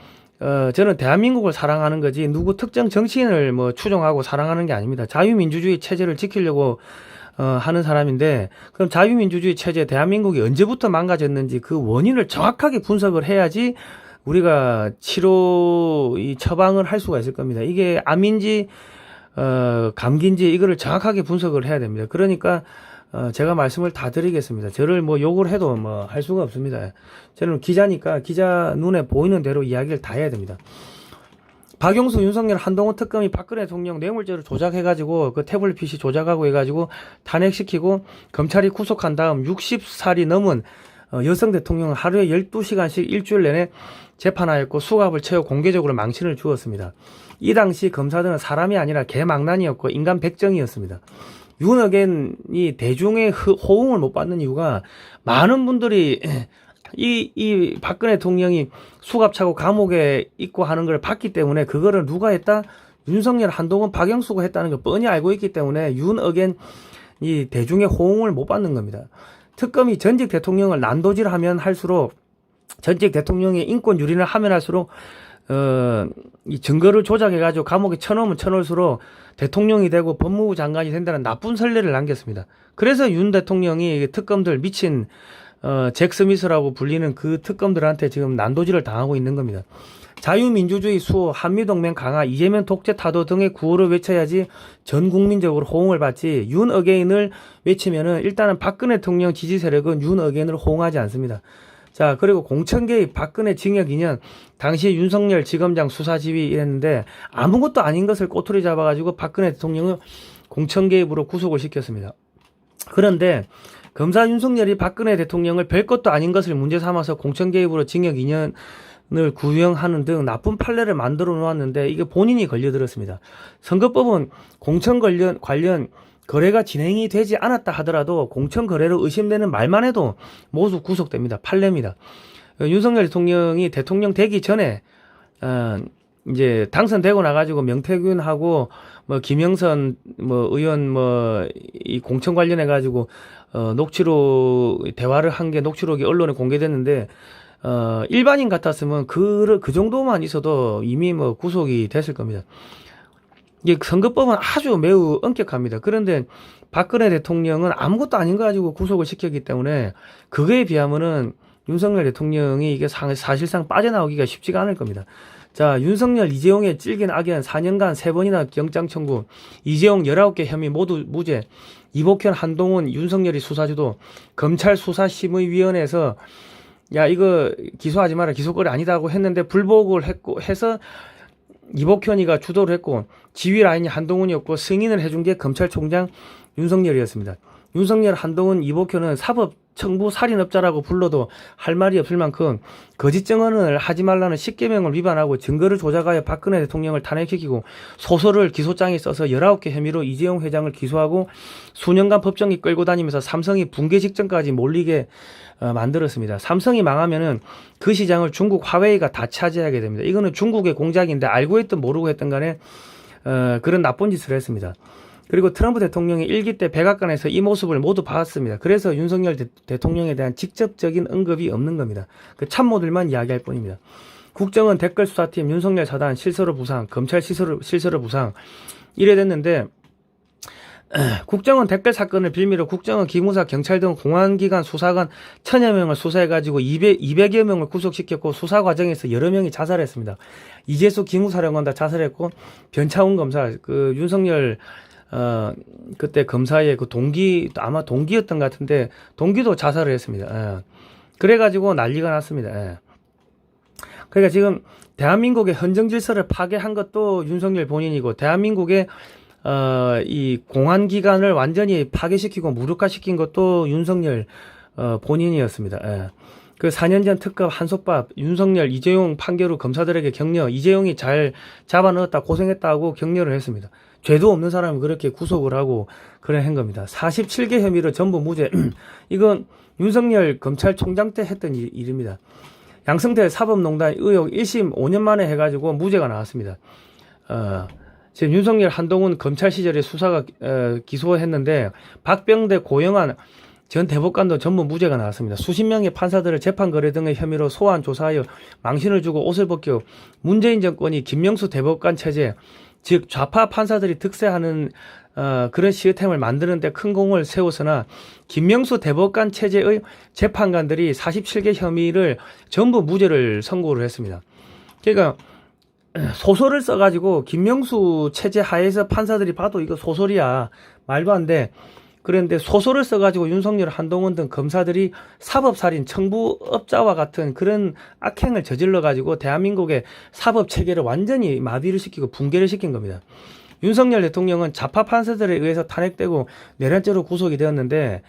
저는 대한민국을 사랑하는 거지 누구 특정 정치인을 뭐 추종하고 사랑하는 게 아닙니다. 자유민주주의 체제를 지키려고 하는 사람인데, 그럼 자유민주주의 체제 대한민국이 언제부터 망가졌는지 그 원인을 정확하게 분석을 해야지 우리가 이 처방을 할 수가 있을 겁니다. 이게 암인지 감기인지 이거를 정확하게 분석을 해야 됩니다. 그러니까 제가 말씀을 다 드리겠습니다. 저를 뭐 욕을 해도 뭐 할 수가 없습니다. 저는 기자니까 기자 눈에 보이는 대로 이야기를 다 해야 됩니다. 박영수, 윤석열, 한동훈 특검이 박근혜 대통령 뇌물죄를 조작해가지고 그 태블릿 PC 조작하고 해가지고 탄핵시키고 검찰이 구속한 다음 60살이 넘은 여성 대통령은 하루에 12시간씩 일주일 내내 재판하였고 수갑을 채워 공개적으로 망신을 주었습니다. 이 당시 검사들은 사람이 아니라 개망난이었고 인간 백정이었습니다. 윤어겐이 대중의 호응을 못 받는 이유가 많은 분들이 이 박근혜 대통령이 수갑 차고 감옥에 있고 하는 걸 봤기 때문에, 그거를 누가 했다? 윤석열, 한동훈, 박영수가 했다는 걸 뻔히 알고 있기 때문에 윤어겐 이 대중의 호응을 못 받는 겁니다. 특검이 전직 대통령을 난도질하면 할수록, 전직 대통령의 인권 유린을 하면 할수록 이 증거를 조작해가지고 감옥에 쳐넣으면 쳐넣을수록 대통령이 되고 법무부 장관이 된다는 나쁜 선례를 남겼습니다. 그래서 윤 대통령이 특검들 미친 잭 스미스라고 불리는 그 특검들한테 지금 난도질을 당하고 있는 겁니다. 자유민주주의 수호, 한미동맹 강화, 이재명 독재 타도 등의 구호를 외쳐야지 전 국민적으로 호응을 받지, 윤 어게인을 외치면은 일단은 박근혜 대통령 지지 세력은 윤 어게인을 호응하지 않습니다. 자, 그리고 공천 개입, 박근혜 징역 2년, 당시 윤석열 지검장 수사 지휘 이랬는데 아무것도 아닌 것을 꼬투리 잡아가지고 박근혜 대통령을 공천 개입으로 구속을 시켰습니다. 그런데 검사 윤석열이 박근혜 대통령을 별것도 아닌 것을 문제 삼아서 공천 개입으로 징역 2년을 구형하는 등 나쁜 판례를 만들어 놓았는데, 이게 본인이 걸려들었습니다. 선거법은 공천 관련 거래가 진행이 되지 않았다 하더라도 공천 거래로 의심되는 말만 해도 모두 구속됩니다. 판례입니다. 윤석열 대통령이 대통령 되기 전에 이제 당선되고 나가지고 명태균하고 뭐 김영선 뭐 의원 이 공천 관련해 가지고 녹취록 대화를 한 게 녹취록이 언론에 공개됐는데, 일반인 같았으면 그 정도만 있어도 이미 뭐 구속이 됐을 겁니다. 이게 선거법은 아주 매우 엄격합니다. 그런데 박근혜 대통령은 아무것도 아닌 거 가지고 구속을 시켰기 때문에 그거에 비하면은 윤석열 대통령이 이게 사실상 빠져나오기가 쉽지가 않을 겁니다. 자, 윤석열, 이재용의 찔긴 악연 4년간 3번이나 영장 청구, 이재용 19개 혐의 모두 무죄, 이복현, 한동훈, 윤석열이 수사주도 검찰 수사심의위원회에서 야 이거 기소하지 마라, 기소거리 아니다고 했는데 불복을 해서 이복현이가 주도를 했고 지휘 라인이 한동훈이었고 승인을 해준 게 검찰총장 윤석열이었습니다. 윤석열, 한동훈, 이복현은 사법 청부 살인업자라고 불러도 할 말이 없을 만큼 거짓 증언을 하지 말라는 10계명을 위반하고 증거를 조작하여 박근혜 대통령을 탄핵시키고 소설을 기소장에 써서 19개 혐의로 이재용 회장을 기소하고 수년간 법정에 끌고 다니면서 삼성이 붕괴 직전까지 몰리게 만들었습니다. 삼성이 망하면은 그 시장을 중국 화웨이가 다 차지하게 됩니다. 이거는 중국의 공작인데 알고 했든 모르고 했든 간에 그런 나쁜 짓을 했습니다. 그리고 트럼프 대통령이 일기 때 백악관에서 이 모습을 모두 봤습니다. 그래서 윤석열 대통령에 대한 직접적인 언급이 없는 겁니다. 그 참모들만 이야기할 뿐입니다. 국정원 댓글수사팀 윤석열 사단 실서로 부상, 검찰 실서로 부상 이래 됐는데 국정원 댓글 사건을 빌미로 국정원, 기무사, 경찰 등 공안기관 수사관 1000여 명을 수사해가지고 200여 명을 구속시켰고 수사 과정에서 여러 명이 자살했습니다. 이재수 기무사령관 다 자살했고 변차훈 검사, 그 윤석열 그때 검사의 그 아마 동기였던 것 같은데, 동기도 자살을 했습니다. 예. 그래가지고 난리가 났습니다. 예. 그러니까 지금 대한민국의 헌정 질서를 파괴한 것도 윤석열 본인이고, 대한민국의 이 공안기관을 완전히 파괴시키고 무력화시킨 것도 윤석열 본인이었습니다. 예. 그 4년 전 특검 한솥밥 윤석열, 이재용 판결 후 검사들에게 격려, 이재용이 잘 잡아넣었다, 고생했다고 격려를 했습니다. 죄도 없는 사람을 그렇게 구속을 하고 그래 한 겁니다. 47개 혐의로 전부 무죄. 이건 윤석열 검찰총장 때 했던 일입니다. 양승태 사법농단 의혹 1심 5년 만에 해가지고 무죄가 나왔습니다. 지금 윤석열, 한동훈 검찰 시절에 수사가 기소했는데 박병대, 고영한 전 대법관도 전부 무죄가 나왔습니다. 수십 명의 판사들을 재판 거래 등의 혐의로 소환 조사하여 망신을 주고 옷을 벗겨 문재인 정권이 김명수 대법관 체제, 즉 좌파 판사들이 득세하는 그런 시스템을 만드는 데 큰 공을 세웠으나 김명수 대법관 체제의 재판관들이 47개 혐의를 전부 무죄를 선고를 했습니다. 그러니까 소설을 써가지고 김명수 체제 하에서 판사들이 봐도 이거 소설이야, 말도 안 돼. 그런데 소설을 써가지고 윤석열, 한동훈 등 검사들이 사법살인, 청부업자와 같은 그런 악행을 저질러가지고 대한민국의 사법체계를 완전히 마비를 시키고 붕괴를 시킨 겁니다. 윤석열 대통령은 좌파 판사들에 의해서 탄핵되고 내란죄로 구속이 되었는데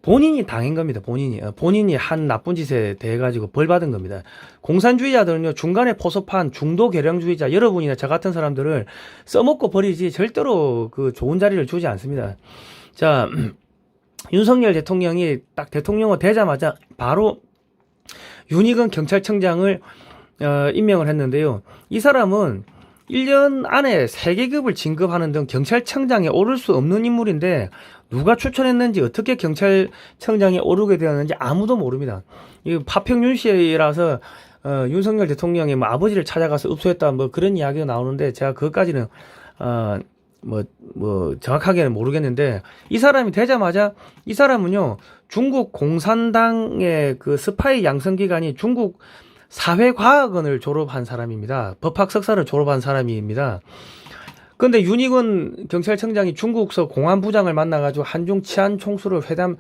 본인이 당한 겁니다. 본인이 한 나쁜 짓에 대해 가지고 벌 받은 겁니다. 공산주의자들은요, 중간에 포섭한 중도 계량주의자 여러분이나 저 같은 사람들을 써먹고 버리지 절대로 그 좋은 자리를 주지 않습니다. 자, 윤석열 대통령이 딱 대통령이 되자마자 바로 윤희근 경찰청장을 임명을 했는데요. 이 사람은 1년 안에 3계급을 진급하는 등 경찰청장에 오를 수 없는 인물인데 누가 추천했는지, 어떻게 경찰청장에 오르게 되었는지 아무도 모릅니다. 이 파평윤 씨라서 윤석열 대통령이 뭐 아버지를 찾아가서 읍소했다 뭐 그런 이야기가 나오는데 제가 그것까지는 정확하게는 모르겠는데, 이 사람이 되자마자 이 사람은요, 중국 공산당의 그 스파이 양성기관이 중국 사회과학원을 졸업한 사람입니다. 법학 석사를 졸업한 사람입니다. 근데 윤희근 경찰청장이 중국서 공안부장을 만나가지고 한중 치안 총수를 회담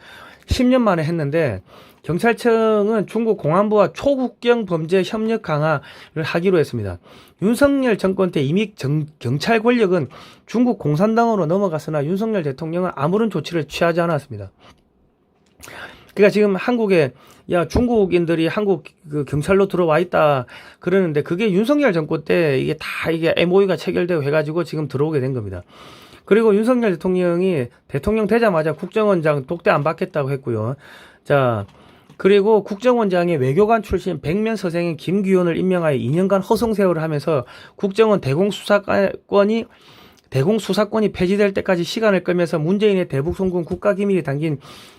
10년 만에 했는데, 경찰청은 중국 공안부와 초국경 범죄 협력 강화를 하기로 했습니다. 윤석열 정권 때 이미 경찰 권력은 중국 공산당으로 넘어갔으나 윤석열 대통령은 아무런 조치를 취하지 않았습니다. 그러니까 지금 한국에 중국인들이 한국 그 경찰로 들어와 있다 그러는데, 그게 윤석열 정권 때 이게 MOU가 체결되고 해가지고 지금 들어오게 된 겁니다. 그리고 윤석열 대통령이 대통령 되자마자 국정원장 독대 안 받겠다고 했고요. 자, 그리고 국정원장의 외교관 출신 백면 서생인 김규현을 임명하여 2년간 허송세월을 하면서 국정원 대공수사권이 폐지될 때까지 시간을 끌면서 문재인의 대북송금 국가기밀이 담긴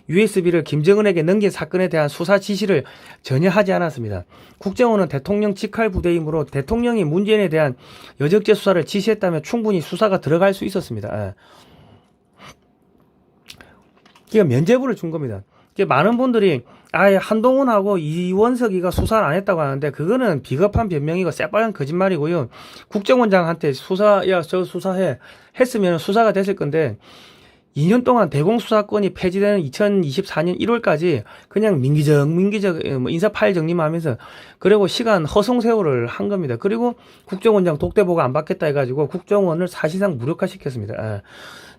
USB를 김정은에게 넘긴 사건에 대한 수사 지시를 전혀 하지 않았습니다. 국정원은 대통령 직할부대이므로 대통령이 문재인에 대한 여적죄 수사를 지시했다면 충분히 수사가 들어갈 수 있었습니다. 그러니까 면죄부를 준 겁니다. 많은 분들이 한동훈하고 이원석이가 수사를 안 했다고 하는데 그거는 비겁한 변명이고 새빨간 거짓말이고요. 국정원장한테 저 수사해 했으면 수사가 됐을 건데, 2년 동안 대공수사권이 폐지되는 2024년 1월까지 그냥 민기적 뭐 인사 파일 정리하면서 그리고 시간 허송 세월을 한 겁니다. 그리고 국정원장 독대보고 안 받겠다 해가지고 국정원을 사실상 무력화시켰습니다.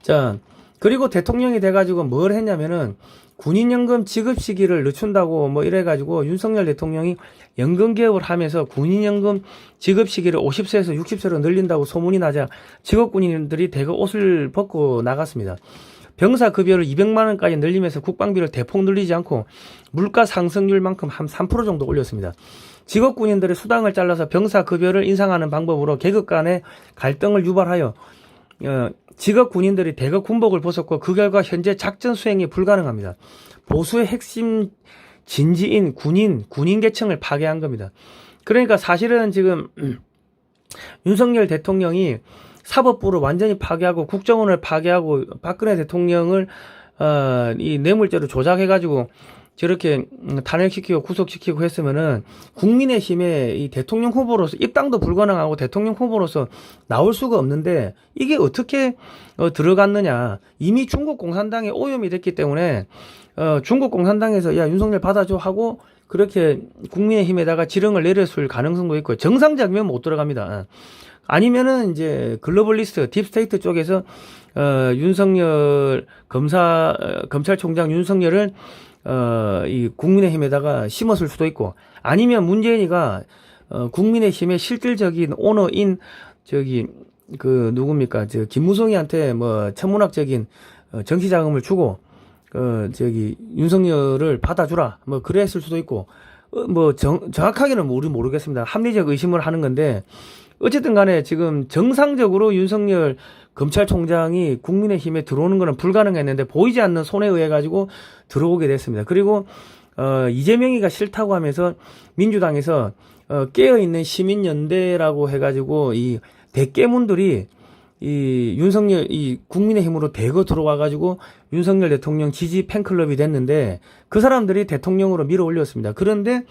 자, 그리고 대통령이 돼가지고 뭘 했냐면은 군인연금 지급 시기를 늦춘다고 뭐 이래가지고 윤석열 대통령이 연금 개혁을 하면서 군인연금 지급 시기를 50세에서 60세로 늘린다고 소문이 나자 직업군인들이 대거 옷을 벗고 나갔습니다. 병사 급여를 200만 원까지 늘리면서 국방비를 대폭 늘리지 않고 물가 상승률만큼 한 3% 정도 올렸습니다. 직업군인들의 수당을 잘라서 병사 급여를 인상하는 방법으로 계급 간의 갈등을 유발하여 직업 군인들이 대거 군복을 벗었고 그 결과 현재 작전 수행이 불가능합니다. 보수의 핵심 진지인 군인 계층을 파괴한 겁니다. 그러니까 사실은 지금 윤석열 대통령이 사법부를 완전히 파괴하고 국정원을 파괴하고 박근혜 대통령을 이 뇌물죄로 조작해가지고 저렇게 탄핵시키고 구속시키고 했으면은 국민의힘의 이 대통령 후보로서 입당도 불가능하고 대통령 후보로서 나올 수가 없는데 이게 어떻게 들어갔느냐. 이미 중국 공산당에 오염이 됐기 때문에 중국 공산당에서 야 윤석열 받아줘 하고 그렇게 국민의힘에다가 지령을 내렸을 가능성도 있고 정상적이면 못 들어갑니다. 아니면은 이제 글로벌리스트 딥스테이트 쪽에서 윤석열 검찰총장 윤석열을 이 국민의힘에다가 심었을 수도 있고 아니면 문재인이가 국민의힘의 실질적인 오너인 그 누굽니까 김무성이한테 뭐 천문학적인 정치 자금을 주고 윤석열을 받아주라 뭐 그랬을 수도 있고 뭐 정확하게는 우리 모르겠습니다. 합리적 의심을 하는 건데 어쨌든 간에 지금 정상적으로 윤석열 검찰총장이 국민의힘에 들어오는 것은 불가능했는데 보이지 않는 손에 의해 가지고 들어오게 됐습니다. 그리고 이재명이가 싫다고 하면서 민주당에서 깨어있는 시민연대라고 해가지고 이 대깨문들이 이 윤석열 이 국민의힘으로 대거 들어와 가지고 윤석열 대통령 지지 팬클럽이 됐는데 그 사람들이 대통령으로 밀어 올렸습니다. 그런데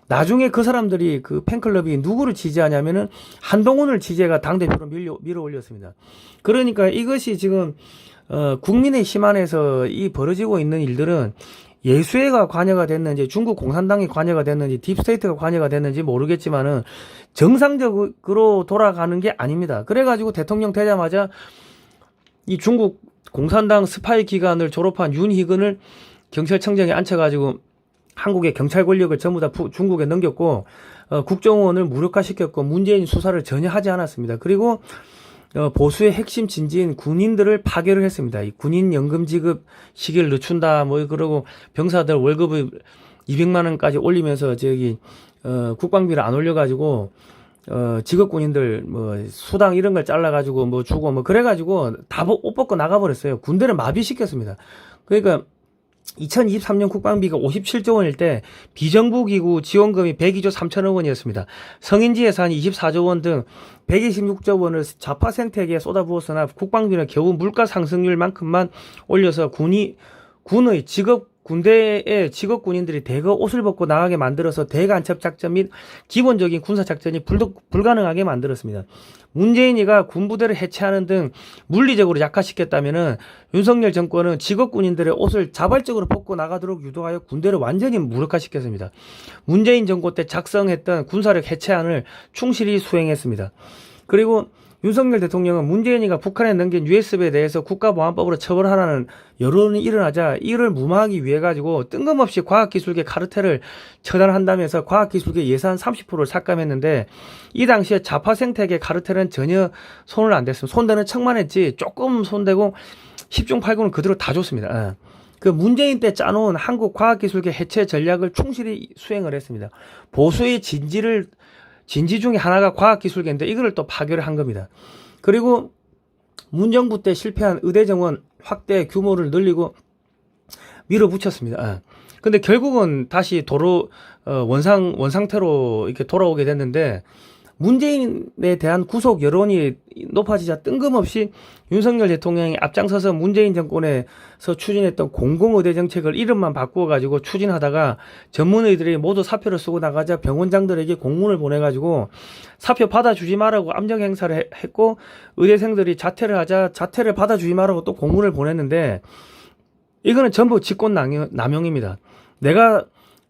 나중에 그 사람들이 그 팬클럽이 누구를 지지하냐면은 한동훈을 지지해가 당대표로 밀어 올렸습니다. 그러니까 이것이 지금 국민의힘 안에서 이 벌어지고 있는 일들은 예수회가 관여가 됐는지 중국 공산당이 관여가 됐는지 딥스테이트가 관여가 됐는지 모르겠지만은 정상적으로 돌아가는 게 아닙니다. 그래가지고 대통령 되자마자 이 중국 공산당 스파이 기관을 졸업한 윤희근을 경찰청장에 앉혀가지고 한국의 경찰 권력을 전부 다 중국에 넘겼고 국정원을 무력화시켰고 문재인 수사를 전혀 하지 않았습니다. 그리고 보수의 핵심 진지인 군인들을 파괴를 했습니다. 이 군인 연금 지급 시기를 늦춘다 뭐 그러고 병사들 월급을 200만 원까지 올리면서 국방비를 안 올려가지고 직업 군인들 뭐 수당 이런 걸 잘라가지고 뭐 주고 뭐 그래가지고 다 옷 벗고 나가버렸어요. 군대를 마비시켰습니다. 그러니까 2023년 국방비가 57조 원일 때 비정부 기구 지원금이 102조 3천억 원이었습니다. 성인지 예산이 24조 원 등 126조 원을 좌파 생태계에 쏟아부었으나 국방비는 겨우 물가 상승률만큼만 올려서 군의 군대의 직업 군인들이 대거 옷을 벗고 나가게 만들어서 대간첩 작전 및 기본적인 군사 작전이 불가능하게 만들었습니다. 문재인이가 군부대를 해체하는 등 물리적으로 약화시켰다면은 윤석열 정권은 직업 군인들의 옷을 자발적으로 벗고 나가도록 유도하여 군대를 완전히 무력화시켰습니다. 문재인 정권 때 작성했던 군사력 해체안을 충실히 수행했습니다. 그리고 윤석열 대통령은 문재인이가 북한에 넘긴 USB에 대해서 국가보안법으로 처벌하라는 여론이 일어나자 이를 무마하기 위해 가지고 뜬금없이 과학기술계 카르텔을 처단한다면서 과학기술계 예산 30%를 삭감했는데 이 당시에 좌파 생태계 카르텔은 전혀 손을 안 댔습니다. 손대는 척만 했지 조금 손대고 10중 8구는 그대로 다 줬습니다. 그 문재인 때 짜놓은 한국 과학기술계 해체 전략을 충실히 수행을 했습니다. 보수의 진지 중에 하나가 과학기술계인데 이거를 또 파괴를 한 겁니다. 그리고 문정부 때 실패한 의대 정원 확대 규모를 늘리고 밀어붙였습니다. 근데 결국은 다시 원상태로 이렇게 돌아오게 됐는데 문재인에 대한 구속 여론이 높아지자 뜬금없이 윤석열 대통령이 앞장서서 문재인 정권에서 추진했던 공공의대 정책을 이름만 바꾸어가지고 추진하다가 전문의들이 모두 사표를 쓰고 나가자 병원장들에게 공문을 보내가지고 사표 받아주지 말라고 압력 행사를 했고, 의대생들이 자퇴를 하자 자퇴를 받아주지 말라고 또 공문을 보냈는데, 이거는 전부 직권 남용입니다. 내가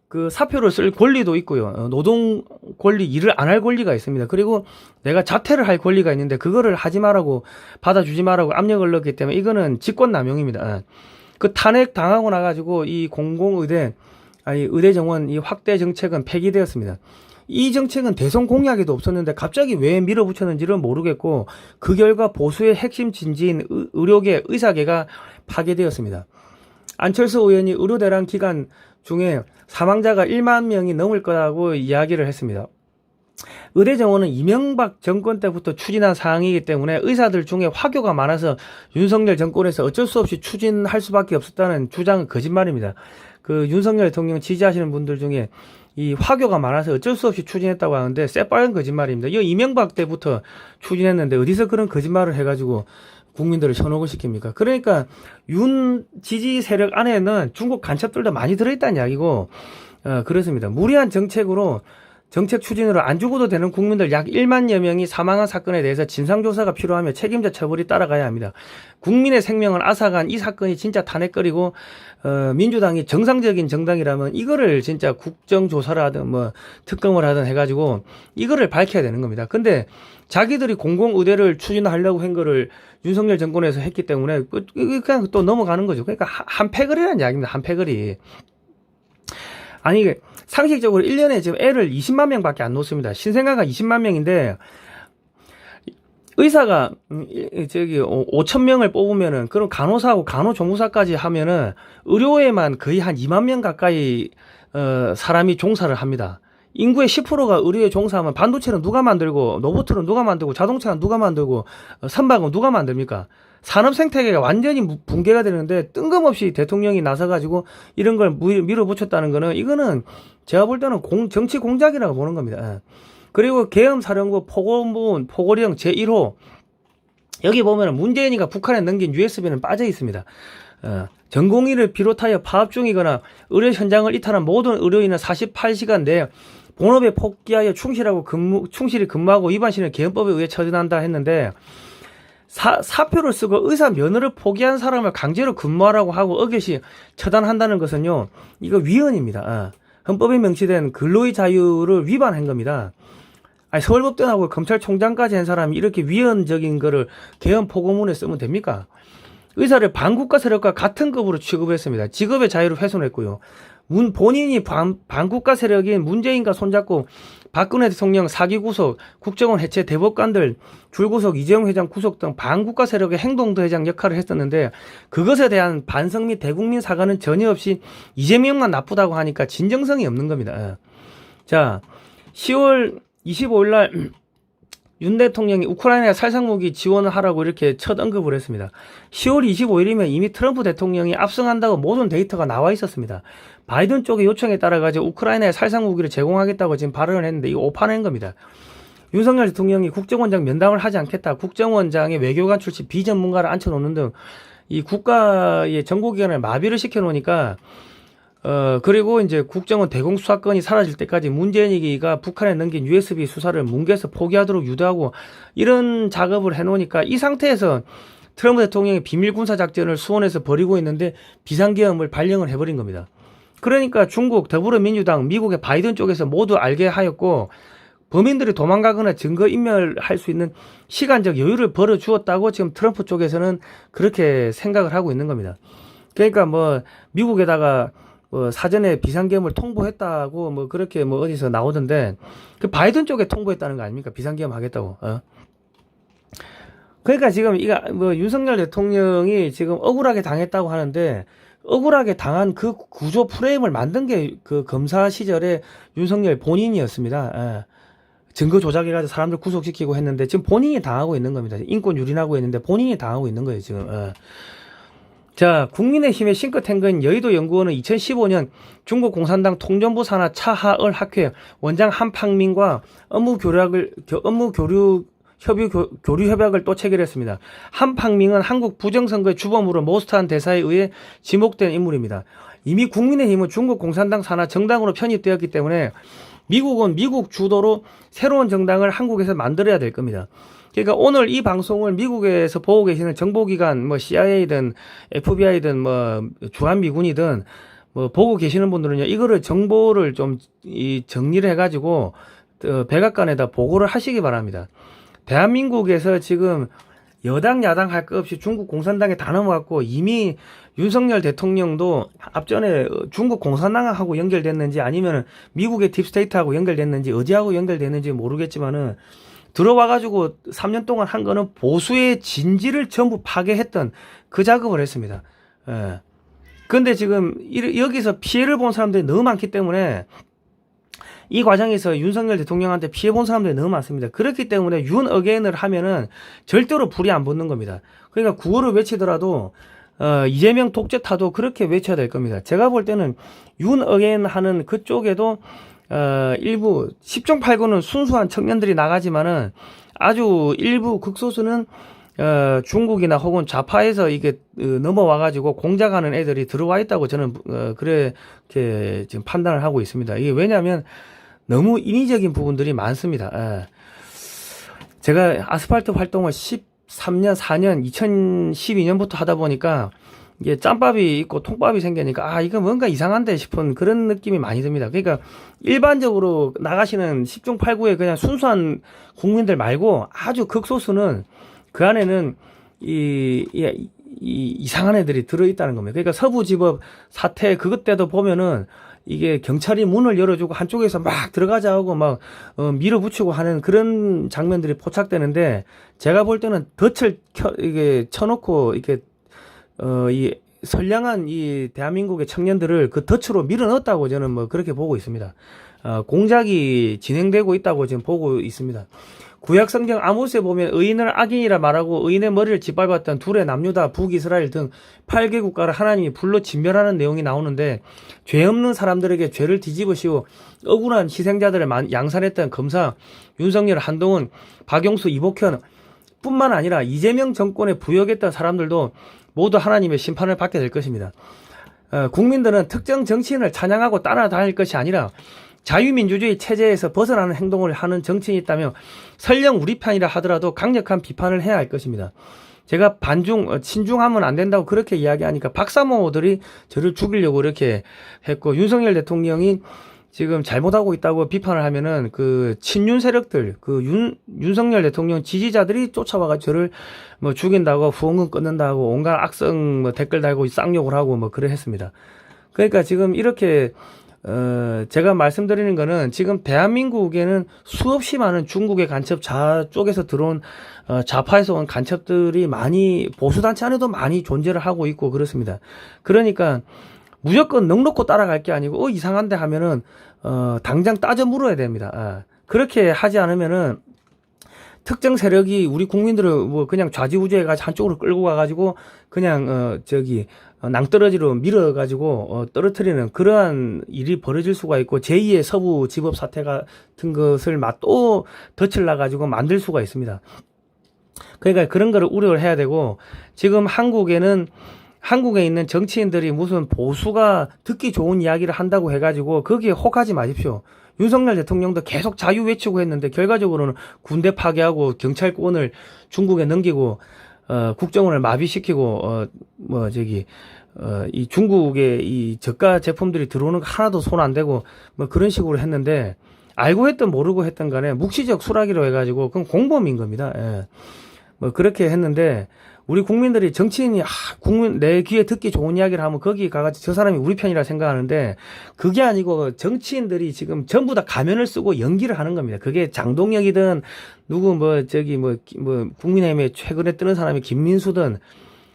그 사표를 쓸 권리도 있고요. 노동 권리, 일을 안 할 권리가 있습니다. 그리고 내가 자퇴를 할 권리가 있는데 그거를 하지 말라고, 받아주지 말라고 압력을 넣었기 때문에 이거는 직권 남용입니다. 그 탄핵 당하고 나가지고 이 공공의대, 의대 정원 이 확대 정책은 폐기되었습니다. 이 정책은 대선 공약에도 없었는데 갑자기 왜 밀어붙였는지를 모르겠고, 그 결과 보수의 핵심 진지인 의료계, 의사계가 파괴되었습니다. 안철수 의원이 의료대란 기간 중에 사망자가 1만 명이 넘을 거라고 이야기를 했습니다. 의대 정원은 이명박 정권 때부터 추진한 사항이기 때문에 의사들 중에 화교가 많아서 윤석열 정권에서 어쩔 수 없이 추진할 수밖에 없었다는 주장은 거짓말입니다. 그 윤석열 대통령 지지하시는 분들 중에 이 화교가 많아서 어쩔 수 없이 추진했다고 하는데 새빨간 거짓말입니다. 이거 이명박 때부터 추진했는데 어디서 그런 거짓말을 해가지고 국민들을 현혹을 시킵니까? 그러니까 윤 지지 세력 안에는 중국 간첩들도 많이 들어있다는 이야기고, 그렇습니다. 무리한 정책으로, 정책 추진으로 안 죽어도 되는 국민들 약 1만여 명이 사망한 사건에 대해서 진상조사가 필요하며 책임자 처벌이 따라가야 합니다. 국민의 생명을 앗아간 이 사건이 진짜 탄핵거리고, 민주당이 정상적인 정당이라면 이거를 진짜 국정조사를 하든 뭐 특검을 하든 해가지고 이거를 밝혀야 되는 겁니다. 근데 자기들이 공공의대를 추진하려고 한 거를 윤석열 정권에서 했기 때문에 그냥 또 넘어가는 거죠. 그러니까 한패거리라는 이야기입니다. 한패거리. 아니, 상식적으로 1년에 지금 애를 20만 명밖에 안 놓습니다. 신생아가 20만 명인데, 의사가 5천 명을 뽑으면은, 그럼 간호사하고 간호조무사까지 하면은 의료에만 거의 한 2만 명 가까이 사람이 종사를 합니다. 인구의 10%가 의료에 종사하면 반도체는 누가 만들고, 로봇은 누가 만들고, 자동차는 누가 만들고, 선박은 누가 만듭니까? 산업 생태계가 완전히 붕괴가 되는데 뜬금없이 대통령이 나서가지고 이런 걸 밀어붙였다는 거는, 이거는 제가 볼 때는 정치 공작이라고 보는 겁니다. 그리고 계엄사령부 포고령 제1호, 여기 보면 문재인이가 북한에 넘긴 USB는 빠져 있습니다. 전공의를 비롯하여 파업 중이거나 의료 현장을 이탈한 모든 의료인은 48시간 내에 본업에 복귀하여 충실히 근무하고 위반 시는 계엄법에 의해 처단한다 했는데, 사표를 쓰고 의사 면허를 포기한 사람을 강제로 근무하라고 하고 어get이 처단한다는 것은요, 이거 위헌입니다. 헌법에 명시된 근로의 자유를 위반한 겁니다. 아니, 서울법대하고 검찰총장까지 한 사람이 이렇게 위헌적인 거를 계엄 포고문에 쓰면 됩니까? 의사를 반국가 세력과 같은 급으로 취급했습니다. 직업의 자유를 훼손했고요. 본인이 반국가 세력인 문재인과 손잡고 박근혜 대통령 사기 구속, 국정원 해체, 대법관들 줄구속, 이재용 회장 구속 등 반국가 세력의 행동대장 역할을 했었는데, 그것에 대한 반성 및 대국민 사과는 전혀 없이 이재명만 나쁘다고 하니까 진정성이 없는 겁니다. 자, 10월 25일 날 윤 대통령이 우크라이나에 살상무기 지원을 하라고 이렇게 첫 언급을 했습니다. 10월 25일이면 이미 트럼프 대통령이 압승한다고 모든 데이터가 나와 있었습니다. 바이든 쪽의 요청에 따라가지고 우크라이나에 살상무기를 제공하겠다고 지금 발언을 했는데, 이거 오판한 겁니다. 윤석열 대통령이 국정원장 면담을 하지 않겠다, 국정원장의 외교관 출신 비전문가를 앉혀놓는 등 이 국가의 정보기관을 마비를 시켜놓으니까, 그리고 이제 국정원 대공수사권이 사라질 때까지 문재인이가 북한에 넘긴 USB 수사를 뭉개서 포기하도록 유도하고 이런 작업을 해놓으니까, 이 상태에서 트럼프 대통령이 비밀 군사 작전을 수원에서 벌이고 있는데 비상계엄을 발령을 해버린 겁니다. 그러니까 중국, 더불어민주당, 미국의 바이든 쪽에서 모두 알게 하였고, 범인들이 도망가거나 증거인멸할 수 있는 시간적 여유를 벌어주었다고 지금 트럼프 쪽에서는 그렇게 생각을 하고 있는 겁니다. 그러니까 뭐 미국에다가 사전에 비상계엄을 통보했다고 뭐 그렇게 뭐 어디서 나오던데, 그 바이든 쪽에 통보했다는 거 아닙니까? 비상계엄 하겠다고. 그러니까 지금 이거 뭐 윤석열 대통령이 지금 억울하게 당했다고 하는데, 억울하게 당한 그 구조 프레임을 만든 게 그 검사 시절에 윤석열 본인이었습니다. 증거 조작해가지고 사람들 구속시키고 했는데 지금 본인이 당하고 있는 겁니다. 인권 유린하고 있는데 본인이 당하고 있는 거예요, 지금. 자, 국민의힘의 싱크탱크인 여의도 연구원은 2015년 중국 공산당 통전부 산하 차하얼 학회 원장 한팡민과 교류 협약을 또 체결했습니다. 한팡민은 한국 부정선거의 주범으로 모스탄 대사에 의해 지목된 인물입니다. 이미 국민의힘은 중국 공산당 산하 정당으로 편입되었기 때문에 미국은 미국 주도로 새로운 정당을 한국에서 만들어야 될 겁니다. 그러니까 오늘 이 방송을 미국에서 보고 계시는 정보기관, 뭐 CIA든 FBI든 뭐 주한미군이든 뭐 보고 계시는 분들은요, 이거를 정보를 좀 정리를 해가지고 백악관에다 보고를 하시기 바랍니다. 대한민국에서 지금 여당 야당 할 것 없이 중국 공산당에 다 넘어갔고, 이미 윤석열 대통령도 앞전에 중국 공산당하고 연결됐는지 아니면 미국의 딥스테이트하고 연결됐는지 어디하고 연결됐는지 모르겠지만은 들어와가지고 3년 동안 한 거는 보수의 진지를 전부 파괴했던 그 작업을 했습니다. 예. 근데 지금 여기서 피해를 본 사람들이 너무 많기 때문에 이 과정에서 윤석열 대통령한테 피해 본 사람들이 너무 많습니다. 그렇기 때문에 윤 어게인을 하면은 절대로 불이 안 붙는 겁니다. 그러니까 구호를 외치더라도 이재명 독재타도 그렇게 외쳐야 될 겁니다. 제가 볼 때는 윤 어게인 하는 그쪽에도 일부 10종 8구는 순수한 청년들이 나가지만은 아주 일부 극소수는 중국이나 혹은 좌파에서 이게 넘어와가지고 공작하는 애들이 들어와 있다고 저는 그렇게 지금 판단을 하고 있습니다. 이게 왜냐하면 너무 인위적인 부분들이 많습니다. 제가 아스팔트 활동을 13년, 4년, 2012년부터 하다 보니까 이게 짬밥이 있고 통밥이 생기니까 이거 뭔가 이상한데 싶은 그런 느낌이 많이 듭니다. 그러니까 일반적으로 나가시는 10종 8구의 그냥 순수한 국민들 말고 아주 극소수는 그 안에는 이상한 애들이 들어있다는 겁니다. 그러니까 서부지법 사태 그것 때도 보면은 이게 경찰이 문을 열어주고 한쪽에서 막 들어가자 하고 막 밀어붙이고 하는 그런 장면들이 포착되는데, 제가 볼 때는 덫을 이게 쳐놓고 이렇게 이 선량한 이 대한민국의 청년들을 그 덫으로 밀어넣었다고 저는 뭐 그렇게 보고 있습니다. 공작이 진행되고 있다고 지금 보고 있습니다. 구약 성경 아모스에 보면 의인을 악인이라 말하고 의인의 머리를 짓밟았던 둘의 남유다, 북이스라엘 등 8개 국가를 하나님이 불로 진멸하는 내용이 나오는데, 죄 없는 사람들에게 죄를 뒤집으시고 억울한 희생자들을 양산했던 검사 윤석열, 한동훈, 박용수, 이복현 뿐만 아니라 이재명 정권에 부역했던 사람들도 모두 하나님의 심판을 받게 될 것입니다. 국민들은 특정 정치인을 찬양하고 따라다닐 것이 아니라 자유민주주의 체제에서 벗어나는 행동을 하는 정치인이 있다며 설령 우리 편이라 하더라도 강력한 비판을 해야 할 것입니다. 제가 친중하면 안 된다고 그렇게 이야기하니까 박사모들이 저를 죽이려고 이렇게 했고, 윤석열 대통령이 지금 잘못하고 있다고 비판을 하면은 그 친윤 세력들, 윤석열 대통령 지지자들이 쫓아와가 저를 뭐 죽인다고, 후원금 끊는다고 온갖 악성 뭐 댓글 달고 쌍욕을 하고 뭐 그래 했습니다. 그러니까 지금 이렇게 제가 말씀드리는 거는 지금 대한민국에는 수없이 많은 중국의 간첩, 쪽에서 들어온 좌파에서 온 간첩들이 많이 보수단체 안에도 많이 존재를 하고 있고 그렇습니다. 그러니까 무조건 넉넉고 따라갈 게 아니고 이상한데 하면은 당장 따져 물어야 됩니다. 그렇게 하지 않으면은 특정 세력이 우리 국민들을 뭐 그냥 좌지우지해가지고 한쪽으로 끌고 가가지고 그냥 낭떠러지로 밀어가지고 떨어뜨리는 그러한 일이 벌어질 수가 있고, 제2의 서부지법 사태 같은 것을 또 덫을 놔가지고 만들 수가 있습니다. 그러니까 그런 거를 우려를 해야 되고, 지금 한국에 있는 정치인들이 무슨 보수가 듣기 좋은 이야기를 한다고 해가지고 거기에 혹하지 마십시오. 윤석열 대통령도 계속 자유 외치고 했는데 결과적으로는 군대 파괴하고 경찰권을 중국에 넘기고 국정원을 마비시키고 이 중국의 이 저가 제품들이 들어오는 거 하나도 손 안 대고 뭐 그런 식으로 했는데, 알고 했든 모르고 했든 간에 묵시적 수락이라고 해가지고 그건 공범인 겁니다. 뭐 그렇게 했는데, 우리 국민들이 정치인이 내 귀에 듣기 좋은 이야기를 하면 거기 가가지고 저 사람이 우리 편이라 생각하는데, 그게 아니고 정치인들이 지금 전부 다 가면을 쓰고 연기를 하는 겁니다. 그게 장동혁이든 누구 국민의힘에 최근에 뜨는 사람이 김민수든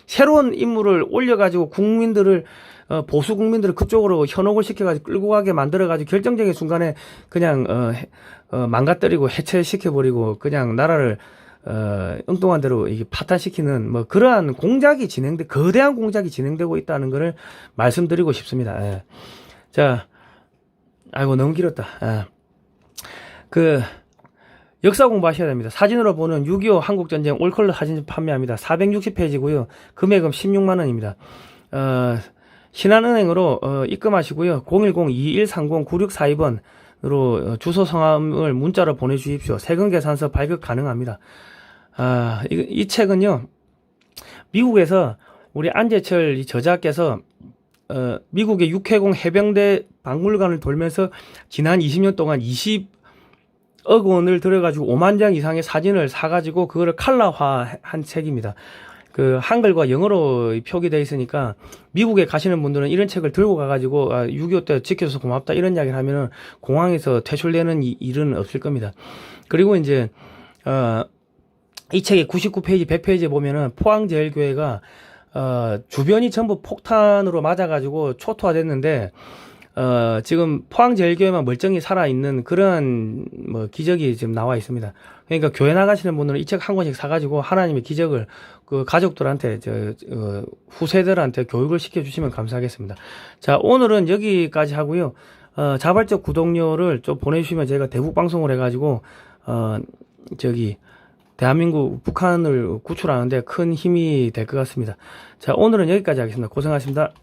새로운 인물을 올려가지고 국민들을 보수 국민들을 그쪽으로 현혹을 시켜가지고 끌고 가게 만들어가지고 결정적인 순간에 그냥 망가뜨리고 해체시켜버리고 그냥 나라를 엉뚱한 대로 이게 파탄시키는 뭐 그러한 공작이 거대한 공작이 진행되고 있다는 것을 말씀드리고 싶습니다. 예. 자, 아이고 너무 길었다. 그 역사 공부하셔야 됩니다. 사진으로 보는 6.25 한국전쟁 올컬러 사진 판매합니다. 460페이지고요. 금액은 16만 원입니다. 신한은행으로 입금하시고요. 010-2130-9642번으로 주소 성함을 문자로 보내주십시오. 세금 계산서 발급 가능합니다. 이 책은요, 미국에서 우리 안재철 이 저자께서 미국의 육해공 해병대 박물관을 돌면서 지난 20년 동안 20억 원을 들여가지고 5만 장 이상의 사진을 사가지고 그거를 칼라화한 책입니다. 그 한글과 영어로 표기되어 있으니까 미국에 가시는 분들은 이런 책을 들고 가가지고 6.25 때 지켜줘서 고맙다 이런 이야기를 하면은 공항에서 퇴출되는 일은 없을 겁니다. 그리고 이제 이 책의 99페이지, 100페이지에 보면은 포항제일교회가 주변이 전부 폭탄으로 맞아가지고 초토화됐는데 지금 포항제일교회만 멀쩡히 살아있는 그런 뭐 기적이 지금 나와 있습니다. 그러니까 교회 나가시는 분들은 이 책 한 권씩 사가지고 하나님의 기적을 그 가족들한테 후세들한테 교육을 시켜주시면 감사하겠습니다. 자, 오늘은 여기까지 하고요. 자발적 구독료를 좀 보내주시면 제가 대북 방송을 해가지고 대한민국 북한을 구출하는데 큰 힘이 될 것 같습니다. 자, 오늘은 여기까지 하겠습니다. 고생하셨습니다.